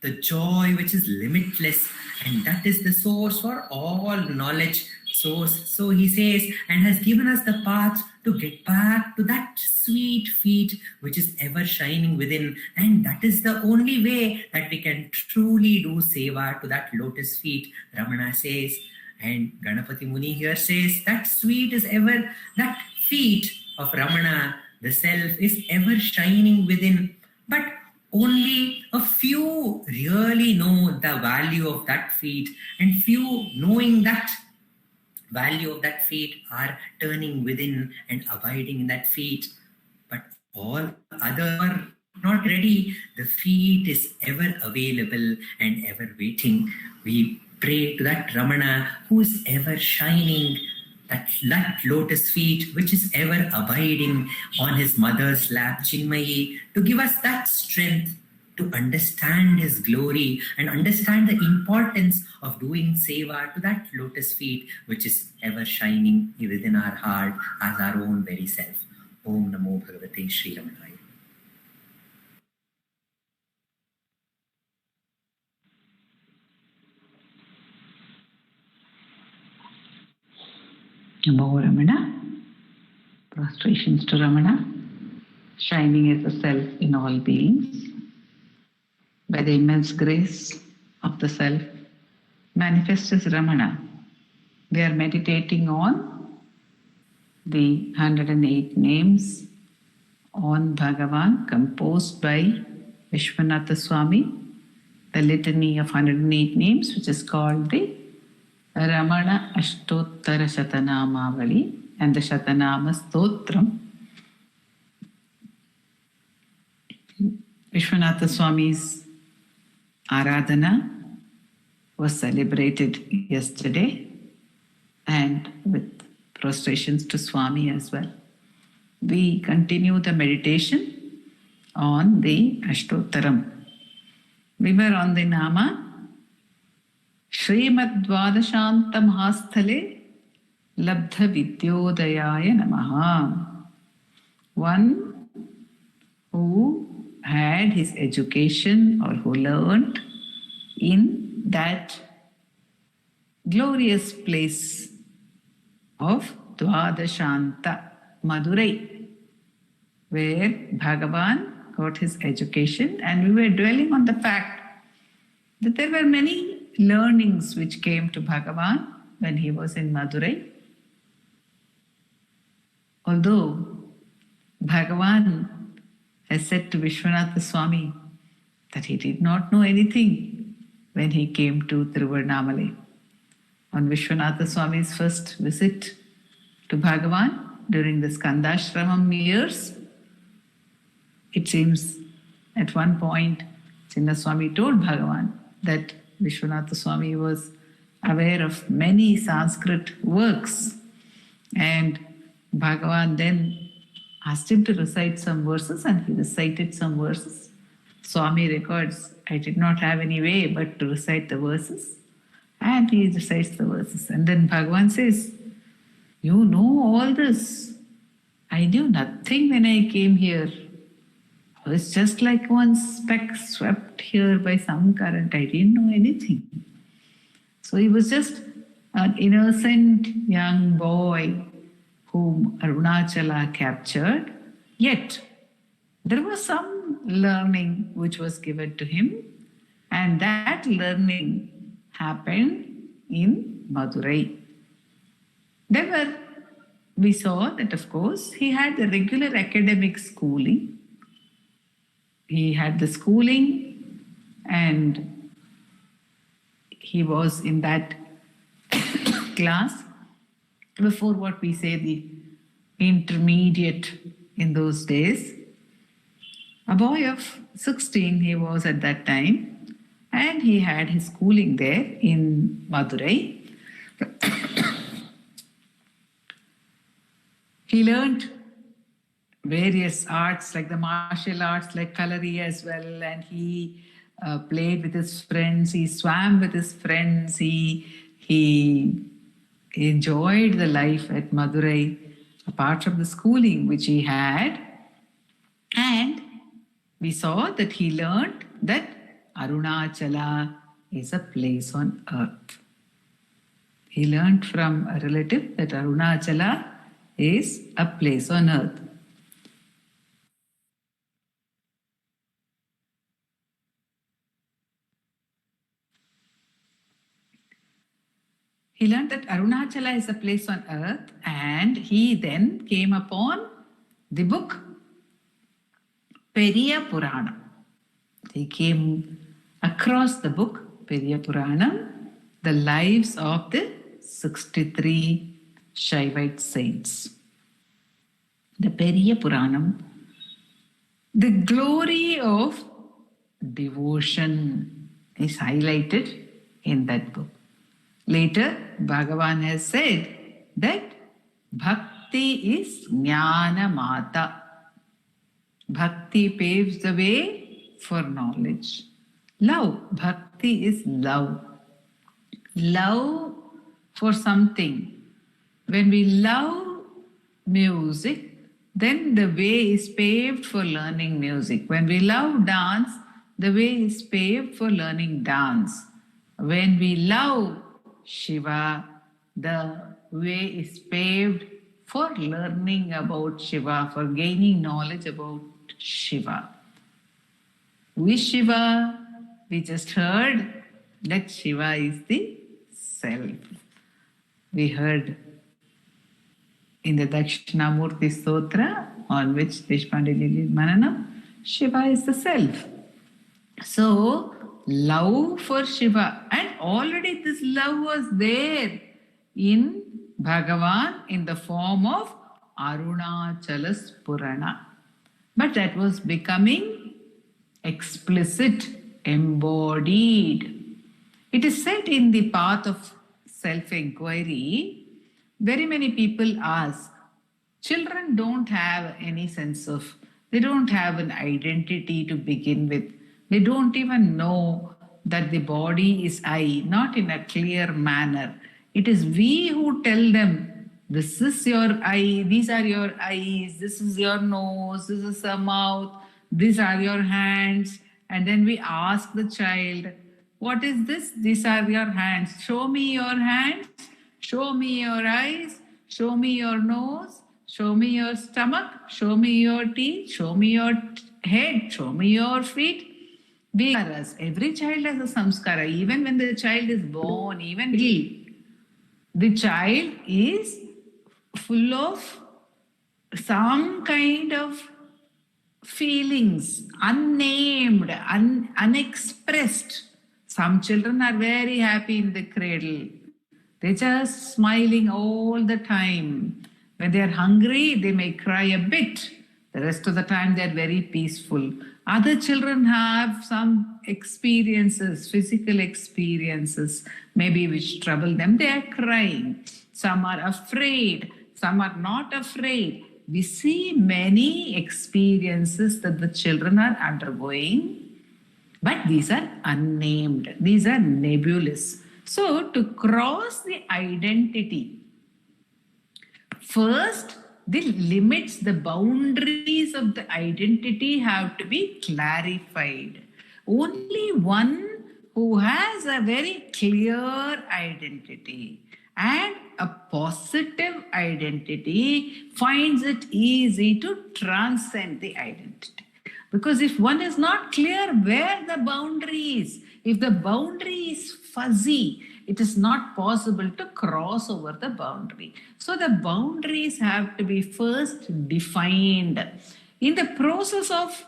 the joy which is limitless, and that is the source for all knowledge. So he says, and has given us the path to get back to that sweet feet which is ever shining within. And that is the only way that we can truly do seva to that lotus feet, Ramana says. And Ganapati Muni here says that sweet is ever, that feet of Ramana, the self, is ever shining within. But only a few really know the value of that feet, and few, knowing that value of that feet, are turning within and abiding in that feet. But all others are not ready. The feet is ever available and ever waiting. We pray to that Ramana who is ever shining, that lotus feet which is ever abiding on his mother's lap, Chinmayi, to give us that strength to understand his glory and understand the importance of doing seva to that lotus feet which is ever shining within our heart as our own very self. Om Namo Bhagavate Sri Ramanaya. Namo Ramana. Prostrations to Ramana, shining as the self in all beings. By the immense grace of the self, manifest as Ramana. We are meditating on the 108 names on Bhagavan, composed by Vishwanatha Swami, the litany of 108 names, which is called the Ramana Ashtottara Shatanamavali and the Shatanama Stotram. Vishwanatha Swami's Aradhana was celebrated yesterday, and with prostrations to Swami as well. We continue the meditation on the Ashtottaram. We were on the Nama Srimad Dvadashanta Mahasthale Labdha Vidyodayaya Namaha. One who had his education or who learned in that glorious place of Dvadashanta, Madurai, where Bhagavan got his education, and we were dwelling on the fact that there were many learnings which came to Bhagavan when he was in Madurai. Although Bhagavan has said to Vishwanatha Swami that he did not know anything when he came to Tiruvannamalai. On Vishwanatha Swami's first visit to Bhagavan during the Skandashramam years, it seems at one point Chinna Swami told Bhagavan that Vishwanatha Swami was aware of many Sanskrit works, and Bhagavan then asked him to recite some verses, and he recited some verses. Swami records, I did not have any way but to recite the verses, and he recites the verses. And then Bhagavan says, you know all this. I knew nothing when I came here. I was just like one speck swept here by some current. I didn't know anything. So he was just an innocent young boy whom Arunachala captured. Yet there was some learning which was given to him, and that learning happened in Madurai. We saw that, of course, he had the regular academic schooling. He had the schooling, and he was in that class before what we say the intermediate in those days. A boy of 16 he was at that time, and he had his schooling there in Madurai. He learned various arts like the martial arts, like Kalari as well, and he played with his friends, he swam with his friends, he enjoyed the life at Madurai apart from the schooling which he had. And we saw that he learned that Arunachala is a place on earth. He learned from a relative that Arunachala is a place on earth. He learned that Arunachala is a place on earth, and he then came upon the book Periya Purana. He came across the book Periya Puranam, the lives of the 63 Shaivite saints. The Periya Puranam, the glory of devotion is highlighted in that book. Later, Bhagavan has said that Bhakti is Jnana Mata. Bhakti paves the way for knowledge. Love. Bhakti is love. Love for something. When we love music, then the way is paved for learning music. When we love dance, the way is paved for learning dance. When we love Shiva, the way is paved for learning about Shiva, for gaining knowledge about Shiva. Who is Shiva? We just heard that Shiva is the self. We heard in the Dakshinamurti Stotra, on which Deshpande did Mananam, Shiva is the self. So, love for Shiva, and already this love was there in Bhagavan in the form of Arunachala Spurana. But that was becoming explicit, embodied. It is said in the path of self-inquiry, very many people ask, children don't have any sense of, they don't have an identity to begin with. They don't even know that the body is I, not in a clear manner. It is we who tell them, this is your eye, these are your eyes, this is your nose, this is the mouth, these are your hands. And then we ask the child, what is this? These are your hands. Show me your hands, show me your eyes, show me your nose, show me your stomach, show me your teeth, show me your head, show me your feet. We are us. Every child has a samskara. Even when the child is born, even the child is full of some kind of feelings, unnamed, unexpressed. Some children are very happy in the cradle. They're just smiling all the time. When they are hungry, they may cry a bit. The rest of the time, they are very peaceful. Other children have some experiences, physical experiences, maybe which trouble them. They are crying. Some are afraid. Some are not afraid. We see many experiences that the children are undergoing, but these are unnamed. These are nebulous. So, to cross the identity, first, the limits, the boundaries of the identity have to be clarified. Only one who has a very clear identity and a positive identity finds it easy to transcend the identity. Because if one is not clear where the boundary is, if the boundary is fuzzy, it is not possible to cross over the boundary. So the boundaries have to be first defined. In the process of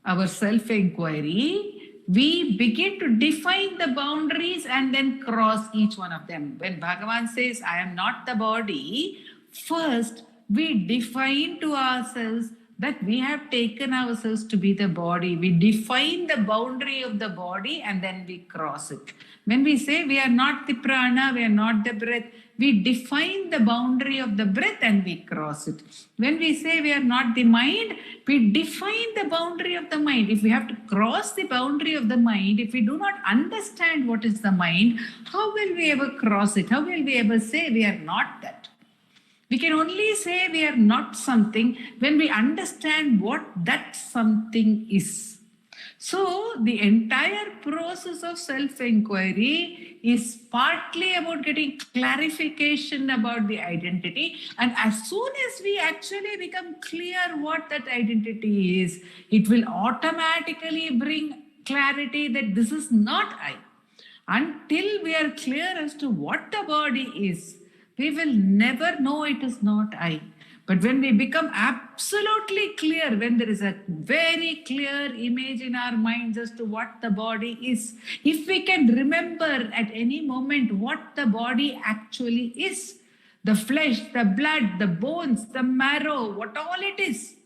our self-inquiry, we begin to define the boundaries and then cross each one of them. When Bhagavan says, I am not the body, first we define to ourselves that we have taken ourselves to be the body. We define the boundary of the body and then we cross it. When we say we are not the prana, we are not the breath, we define the boundary of the breath and we cross it. When we say we are not the mind, we define the boundary of the mind. If we have to cross the boundary of the mind, if we do not understand what is the mind, how will we ever cross it? How will we ever say we are not that? We can only say we are not something when we understand what that something is. So, the entire process of self-inquiry is partly about getting clarification about the identity. And as soon as we actually become clear what that identity is, it will automatically bring clarity that this is not I. Until we are clear as to what the body is, we will never know it is not I. But when we become absolutely clear, when there is a very clear image in our minds as to what the body is, if we can remember at any moment what the body actually is, the flesh, the blood, the bones, the marrow, what all it is,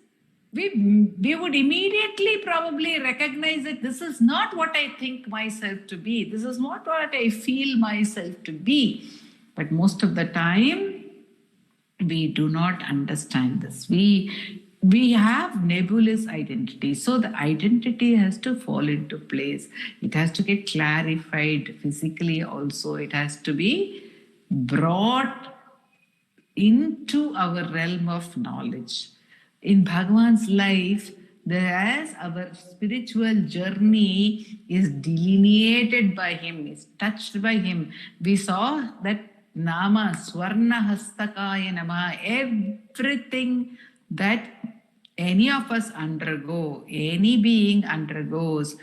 we would immediately probably recognize that this is not what I think myself to be. This is not what I feel myself to be. But most of the time, we do not understand this. We have nebulous identity. So the identity has to fall into place. It has to get clarified physically also. It has to be brought into our realm of knowledge. In Bhagavan's life, as our spiritual journey is delineated by him, is touched by him. We saw that Nama, Swarna Hastakaya Nama, everything that any of us undergo, any being undergoes,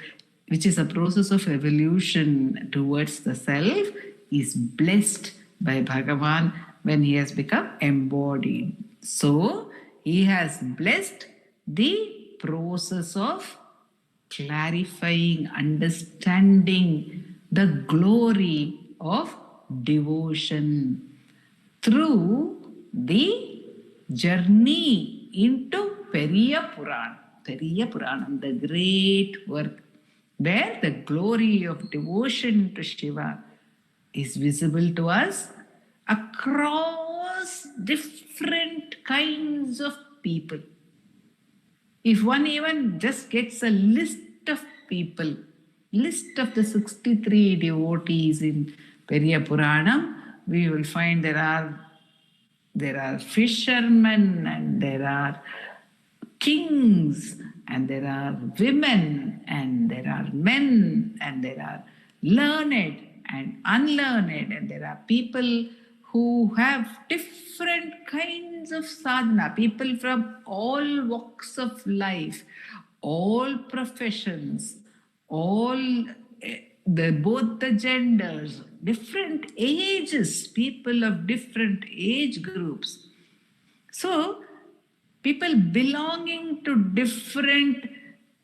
which is a process of evolution towards the self, is blessed by Bhagavan when he has become embodied. So, he has blessed the process of clarifying, understanding the glory of devotion through the journey into Periya Puranam, the great work, where the glory of devotion to Shiva is visible to us across different kinds of people. If one even just gets a list of people, list of the 63 devotees in Periya Puranam, we will find there are fishermen, and there are kings, and there are women, and there are men, and there are learned and unlearned, and there are people who have different kinds of sadhana, people from all walks of life, all professions, all both the genders, different ages, people of different age groups. So, people belonging to different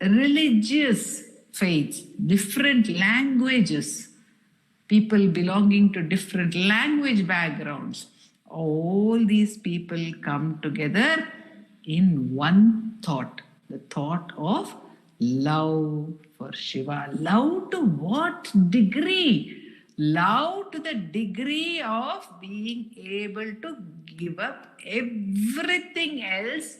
religious faiths, different languages, people belonging to different language backgrounds, all these people come together in one thought, the thought of love for Shiva. Love to what degree? Love to the degree of being able to give up everything else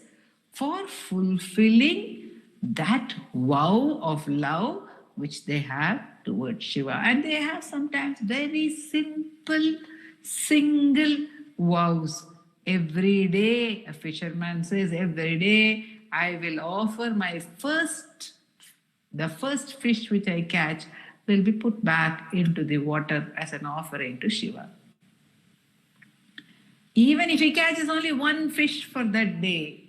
for fulfilling that vow of love which they have towards Shiva. And they have sometimes very simple, single vows. Every day, a fisherman says, every day I will offer the first fish which I catch will be put back into the water as an offering to Shiva. Even if he catches only one fish for that day,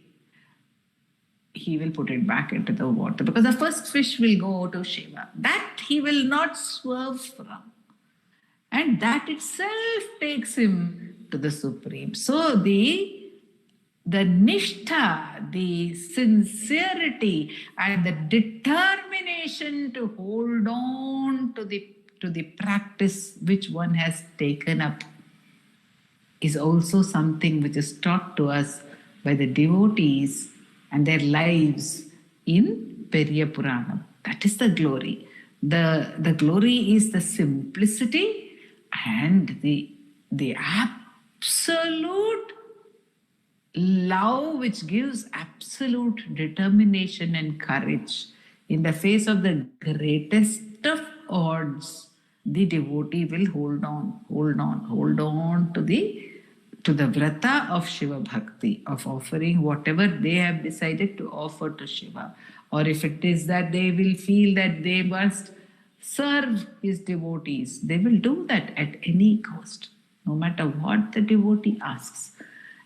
he will put it back into the water, because the first fish will go to Shiva. That he will not swerve from. And that itself takes him to the Supreme. So the nishtha, the sincerity and the determination to hold on to the practice which one has taken up is also something which is taught to us by the devotees and their lives in Periya Puranam. That is the glory. The glory is the simplicity and the absolute love which gives absolute determination and courage. In the face of the greatest of odds, the devotee will hold on to the vrata of Shiva Bhakti, of offering whatever they have decided to offer to Shiva. Or if it is that they will feel that they must serve his devotees, they will do that at any cost, no matter what the devotee asks.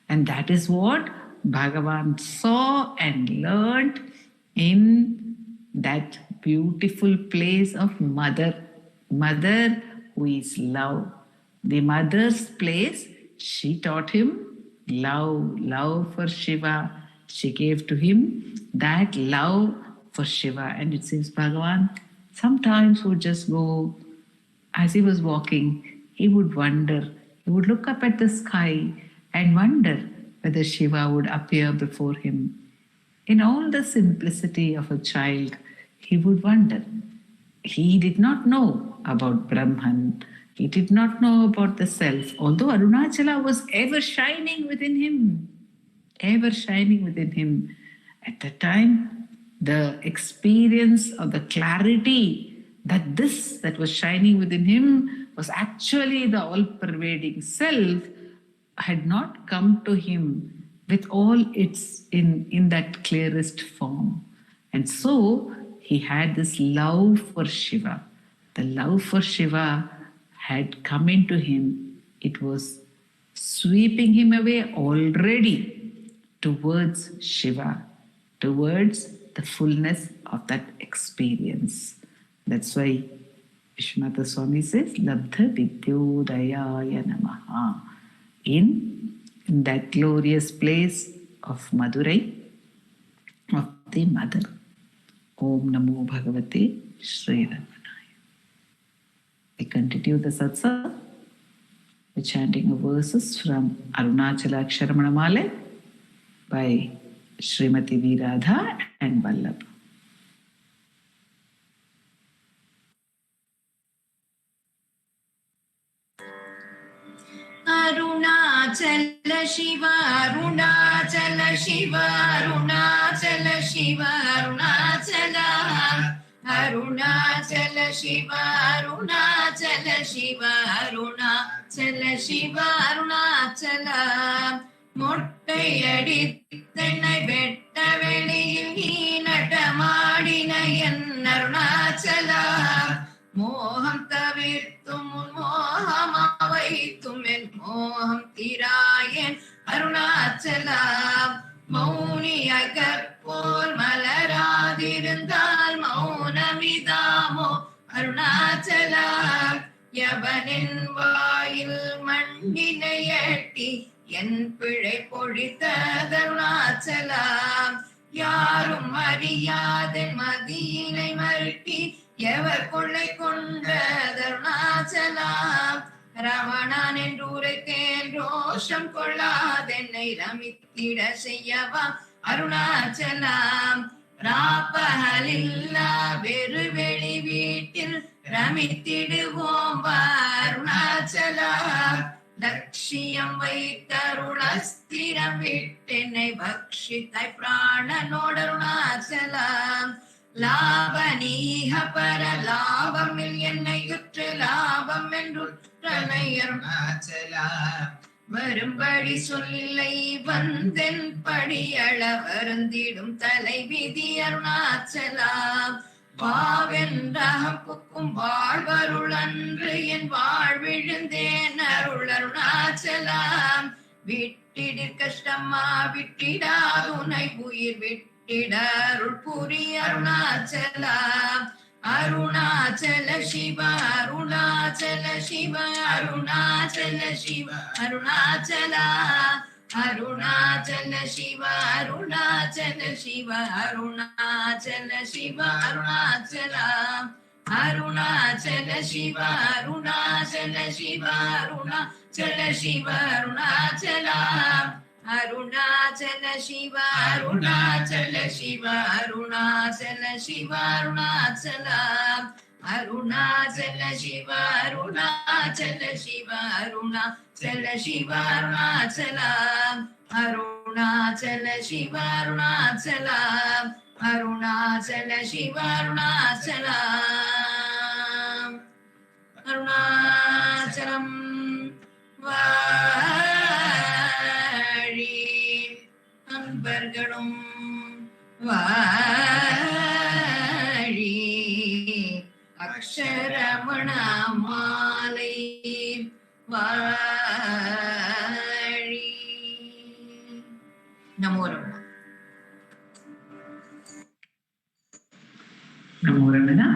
And that is what Bhagavan saw and learned in that beautiful place of mother who is love. The mother's place, she taught him love for Shiva. She gave to him that love for Shiva. And it seems Bhagavan sometimes would just go, as he was walking, he would wonder, he would look up at the sky and wonder whether Shiva would appear before him. In all the simplicity of a child, he would wonder. He did not know about Brahman. He did not know about the self, although Arunachala was ever shining within him. Ever shining within him. At the time, the experience of the clarity that this that was shining within him was actually the all-pervading self had not come to him with all its in that clearest form. And so he had this love for Shiva. The love for Shiva had come into him. It was sweeping him away already towards Shiva, towards the fullness of that experience. That's why Vishwanath Swami says, Labdha Vidyodayaya Namaha. In that glorious place of Madurai, of the Mother. Om Namo Bhagavate Shri Ramanaya. We continue the satsang by chanting verses from Arunachala Aksharamanamale by Srimati V. Radha and Vallabh. Arunachala Shiva, Arunachala Shiva, Arunachala Shiva, Arunachala. Arunachala Shiva, Arunachala Shiva, Arunachala Shiva, Arunachala. மொட்டையடித்தென்னை வெட்ட வெளியில் நீ நடமாடின என் அருணாச்சலா. மோகம் தவிர்த்தும் உன் மோகம் வைத்தும் என் மோகம் தீராயன் அருணாச்சலா. மௌனியாய் கற்போல் மலராதிருந்தால் மௌனமிதாமோ அருணாச்சலா. யவனின் வாயில் மண்ணினை எட்டி என் பிழை பொழித்த அருணாச்சலா. யாரும் அறியாதன் மதியினை மறுட்டி எவர் கொள்ளை கொண்ட அருணாச்சலா. ரமணான் என்றுரைத்தேன் ரோஷம் கொள்ளாதென்னை ரமித்திட செய்யவா அருணாச்சலா. ராப்பகலில்லா வெறு வெளி வீட்டில் ரமித்திடுவோம் அருணாச்சலா. லட்சியம் வைத்தருளஸ்திரம் விட்டென்னை பக்ஷித்தாய் பிராணனோடு அருணாச்சலா. லாபநீக பர லாபமில் என்னை யுற்று லாபம் என்றுற்றனை அருணாச்சலா. வரும்படி சொல்லை வந்தென் படியள வருந்திடும் தலை விதி அருணாச்சலா. வாவென்றகம் வாழ்வருள் அன்று என் வாழ்விழுந்தேன் அருள் அருணாச்சலா. விட்டிடு கஷ்டமா விட்டிடாதுனை உயிர் விட்டிட அருள் புரி அருணாச்சலா. அருணாச்சல சிவ அருணாச்சல சிவ அருணாச்சல சிவ அருணாச்சலா. அருணாச்சல சிவ அருணாச்சல சிவ அருணாச்சல சிவ அருணாச்சலா. அருணாச்சல சிவ அருணாச்சல சிவ அருணாச்சல சிவ அருணாச்சலா. அருணாச்சல சிவ அருணாச்சல சிவ அருணாச்சல சிவ அருணாச்சலா. அருணாச்சல சிவ அருணாச்சல சிவ அருணாச்சல சிவ அருணாச்சலா. அருணாச்சல சிவ அருணாச்சலா. அருணாச்சல சிவ அருணாச்சலா. அருணாச்சலம் வாழி அன்பர்களும் வாழி. அக்ஷரமண மாலை வாழி. நமோ Ramana. Namo Ramana.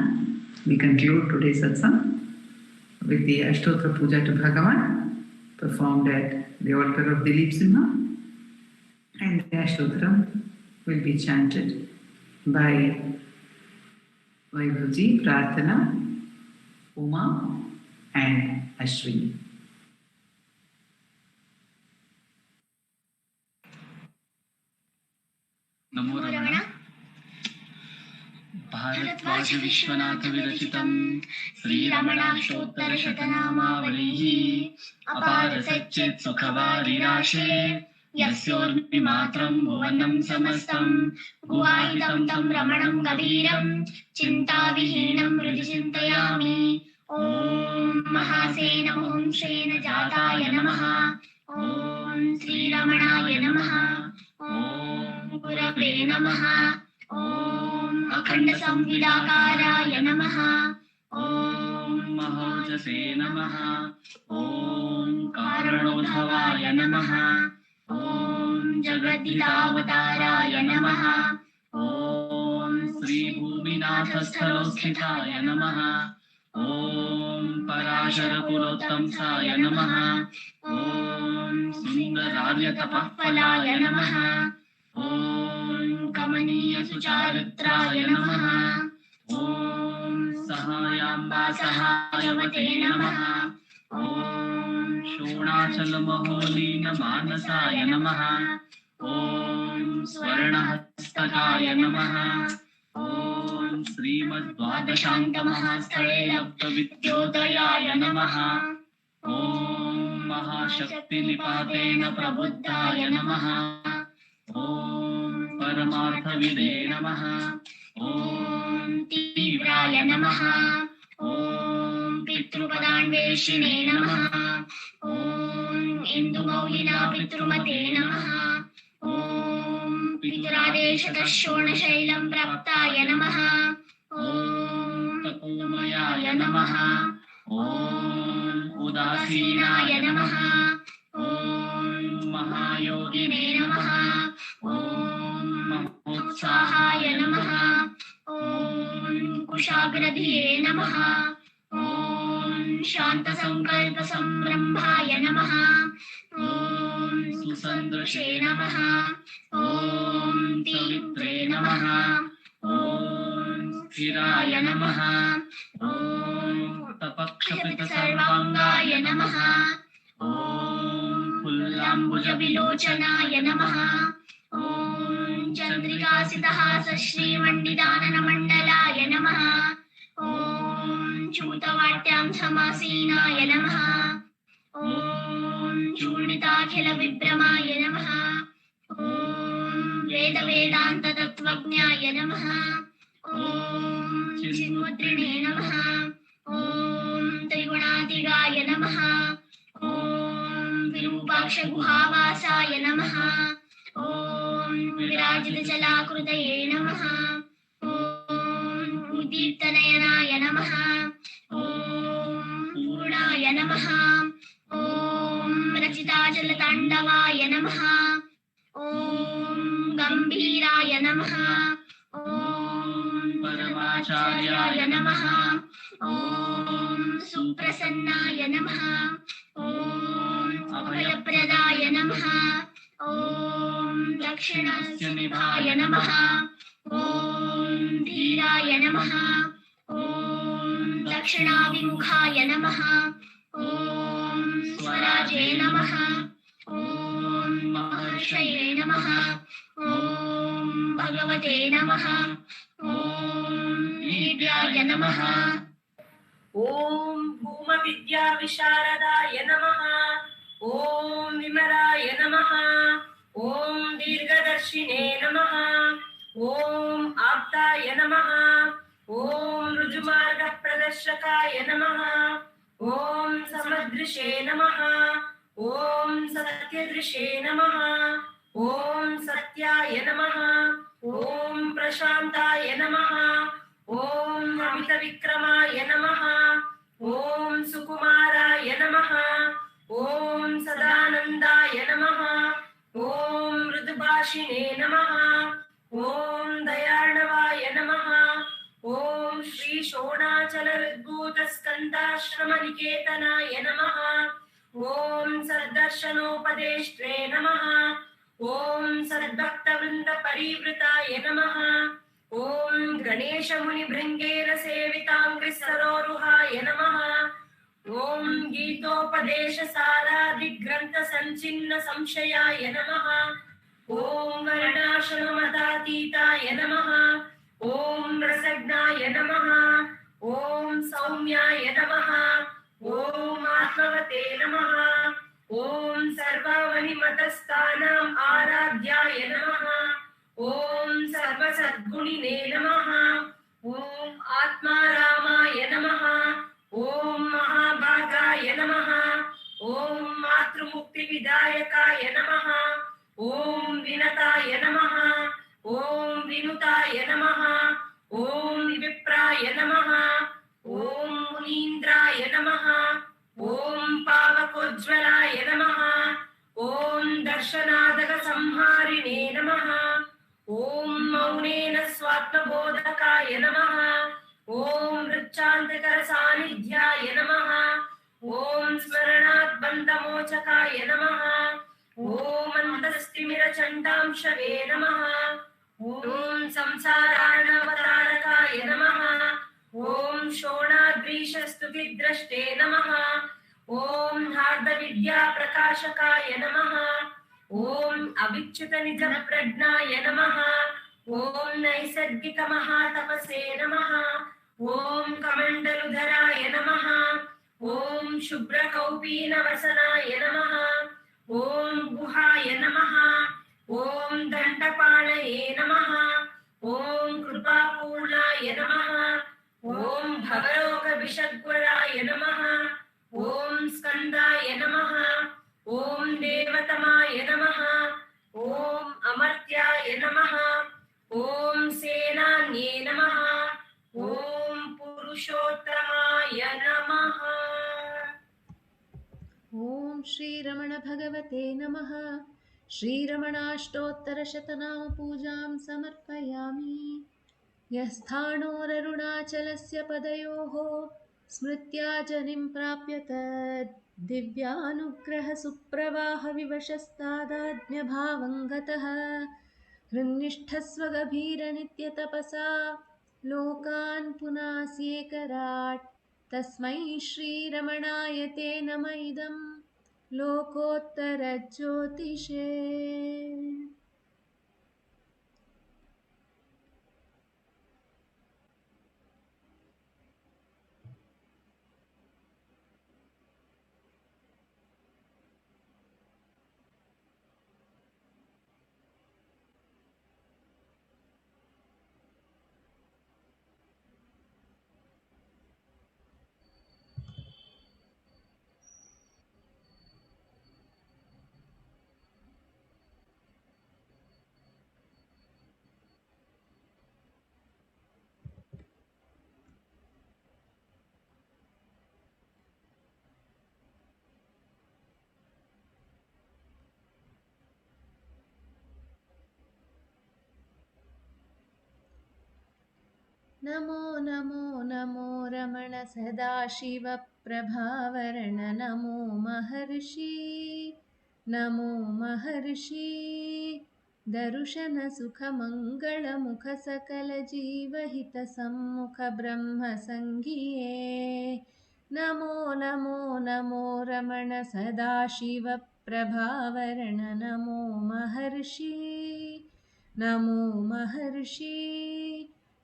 We conclude today's satsang with the Ashtotra Puja to Bhagavan performed at the altar of Dilip Simha, and the Ashtotra will be chanted by Vaibhavji, Prarthana, Uma and Ashwini. नमो रमण. भारद्वाज विश्वनाथ विरचितं श्रीरमणाष्टोत्तर शतनामावलिः अपार सच्चित् सुखवारिराशे यस्योर्मिमात्रं भुवनं समस्तं गुहाहितं तं रमणं कबीरं चिन्ताविहीनं हृदि चिन्तयामि. ॐ महासेन पुंसेन जाताय नमः. ॐ श्रीरमणाय नमः. ॐ गुरवे नमः ॐ अखण्डसंविदाकाराय नमः ॐ महोजसे नमः ॐ कारणोद्भवाय नमः ॐ जगद्धितावताराय नमः ॐ श्रीभूमिनाथस्थलोत्थिताय नमः ॐ पराशरकुलोत्तंसाय नमः ॐ सुन्दरार्यतपःफलाय नमः ॐ कमनीयसुचारित्राय नमः ॐ सहायाम्बा सहायवते नमः ॐ शोणाचलमहोलीनमानसाय नमः ॐ स्वर्णहस्तकाय नमः ॐ श्रीमद्द्वादशाङ्कमहास्थले लब्धविद्योदयाय नमः ॐ महाशक्तिनिपातेन प्रबुद्धाय नमः ॐ परमार्थविदे नमः ॐ तीव्राय नमः ॐ पितृपदान्वेषिणे नमः ॐ इन्दुमौलिना पितृमते नमः ॐ पितुरादेशतः शोणशैलं प्राप्ताय नमः ॐ तपोमयाय नमः ॐ उदासीनाय नमः ॐ महायोगिने नमः ॐ महोत्साहाय नमः ॐ कुशाग्रधिये नमः ॐ शान्तसंकल्पसंरम्भाय नमः ॐ सुसन्दृशे नमः ॐ तीव्रे नमः ॐ स्थिराय नमः ॐ तपक्षपितसर्वाङ्गाय नमः ॐ फुल्लाम्बुजविलोचनाय नमः ॐ चन्द्रिकासितहासश्रीमण्डिताननमण्डलाय नमः ॐ चूतवाट्यां समासीनाय नमः ॐ चूर्णिताखिलविभ्रमाय नमः ॐ वेदवेदान्ततत्त्वज्ञाय नमः ॐ चिन्मुद्रिणे नमः ॐ त्रिगुणातिगाय नमः ॐ विरूपाक्षगुहावासाय नमः ॐ विराजितजलाकृतये नमः ॐ उदीप्तनयनाय नमः ॐ पूर्णाय नमः ॐ रचिताचलताण्डवाय नमः ॐ गम्भीराय नमः ॐ परमाचार्याय नमः ॐ सुप्रसन्नाय नमः ॐ अभयप्रदाय नमः ॐ दक्षिणस्य निभाय नमः ॐ धीराय नमः ॐ दक्षिणाभिमुखाय नमः ॐ स्वराजे नमः ॐ महर्षये नमः ॐ भगवते नमः ॐ ईड्याय नमः ॐ भूमविद्याविशारदाय नमः ॐ विमलाय नमः ॐ दीर्घदर्शिने नमः ॐ आप्ताय नमः ॐ ऋजुमार्गप्रदर्शकाय नमः ॐ समदृशे नमः ॐ सत्यदृशे नमः ॐ सत्याय नमः ॐ प्रशान्ताय नमः ॐ अमितविक्रमाय नमः ॐ सुकुमाराय नमः ॐ सदानन्दाय नमः ॐ मृदुभाषिणे नमः ॐ दयार्णवाय नमः ॐ श्री शोणाचलहृद्भूतस्कन्धाश्रमनिकेतनाय नमः ॐ सद्दर्शनोपदेष्ट्रे नमः ॐ सद्भक्तवृन्दपरिवृताय नमः ॐ गणेशमुनिभृङ्गेरसेविताङ्घ्रिसरोरुहाय नमः ॐ गीतोपदेशसारादिग्रन्थसञ्चिन्नसंशयाय नमः ॐ वर्णाश्रममतातीताय नमः ॐ रसज्ञाय नमः ॐ सौम्याय नमः ॐ आत्मवते नमः ॐ सर्वावनिमतस्थानाम् आराध्याय नमः ॐ सर्वसद्गुणिने नमः ॐ आत्मारामाय नमः ॐ महाभागाय नमः ॐ मातृमुक्तिविदायकाय नमः ॐ विनताय नमः ॐ विनुताय नमः ॐ विप्राय नमः ॐ मुनीन्द्राय नमः ॐ पावकोज्ज्वलाय नमः ॐ दर्शनादकसंहारिणे नमः ॐ मौनेन स्वात्मबोधकाय नमः ॐ मृच्छान्तकरसान्निध्याय नमः ॐ स्मरणात् बन्धमोचकाय नमः ॐ अन्तस्तिमिरचण्डांशवे नमः ॐ संसारार्णवतारकाय नमः ॐ शोणाद्रीशस्तुतिद्रष्टे नमः ॐ हार्दविद्याप्रकाशकाय नमः ॐ अविच्युतनिजप्रज्ञाय नमः ॐ नैसर्गिकमहातपसे नमः ॐ कमण्डलुधराय नमः ॐ शुभ्रकौपीनवसनाय नमः ॐ गुहाय नमः ॐ दण्डपाणये नमः ॐ कृपापूर्णाय नमः ॐ भवरोगविषग्वराय नमः ॐ स्कन्दाय नमः ॐ देवतमाय नमः ॐ अमर्त्याय नमः ॐ सेनान्ये नमः ॐ पुरुषोत्तमाय नमः। ॐ श्रीरमण भगवते नमः। श्रीरमणाष्टोत्तरशतनामपूजां समर्पयामि। यस्थाणोररुणाचलस्य पदयोः स्मृत्या जनिं प्राप्य तद् दिव्यानुग्रहसुप्रवाहविवशस्तादात्म्यभावं गतः हृन्निष्ठस्वगभीरनित्यतपसा लोकान् पुनास्येकराट् तस्मै श्रीरमणाय ते नम इदं लोकोत्तरज्योतिषे। नमो नमो नमो रमण सदाशिव प्रभावरण नमो महर्षि नमो महर्षि दर्शन सुख मंगल मुख सकल जीवहित सम्मुख ब्रह्म संगिये नमो नमो नमो रमण सदाशिव प्रभावरण नमो महर्षि नमो महर्षि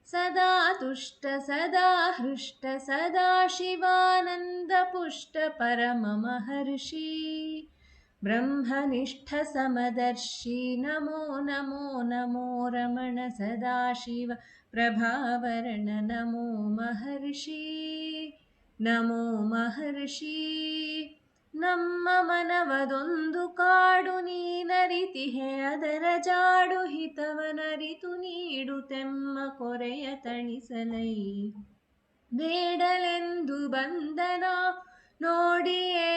सदा तुष्ट सदा हृष्ट सदा शिवानंद पुष्ट परम महर्षि ब्रह्मनिष्ठ समदर्शी नमो नमो नमो रमण सदाशिव प्रभावरण नमो महर्षि नमो महर्षि ನಮ್ಮ ಮನವದೊಂದು ಕಾಡು ನೀನರಿತಿಹೆ ಅದರ ಜಾಡು ಹಿತವನರಿತು ನೀಡುತ್ತೆಮ್ಮ ಕೊರೆಯ ತಣಿಸಲೈ ಬೇಡಲೆಂದು ಬಂದನ ನೋಡಿಯೇ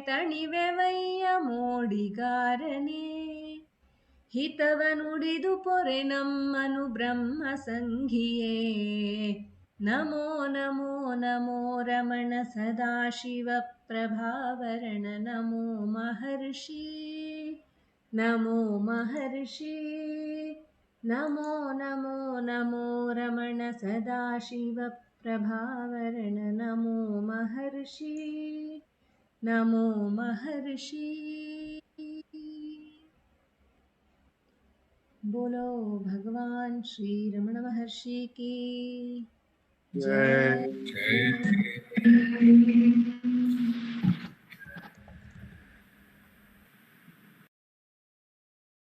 ತಣಿವೆವಯ್ಯ ಮೋಡಿಗಾರನೇ ಹಿತವ ನುಡಿದು ಪೊರೆ ನಮ್ಮನು ಬ್ರಹ್ಮ ಸಂಘಿಯೇ ನಮೋ ನಮೋ ನಮೋ ರಮಣ ಸದಾಶಿವ ಪ್ರಭಾವರಣ ನಮೋ ಮಹರ್ಷಿ ನಮೋ ಮಹರ್ಷಿ ನಮೋ ನಮೋ ನಮೋ ರಮಣ ಸದಾಶಿವ ಪ್ರಭಾವರಣ ನಮೋ ಮಹರ್ಷಿ ನಮೋ ಮಹರ್ಷಿ। बोलो भगवान श्री रमण महर्षि की जय।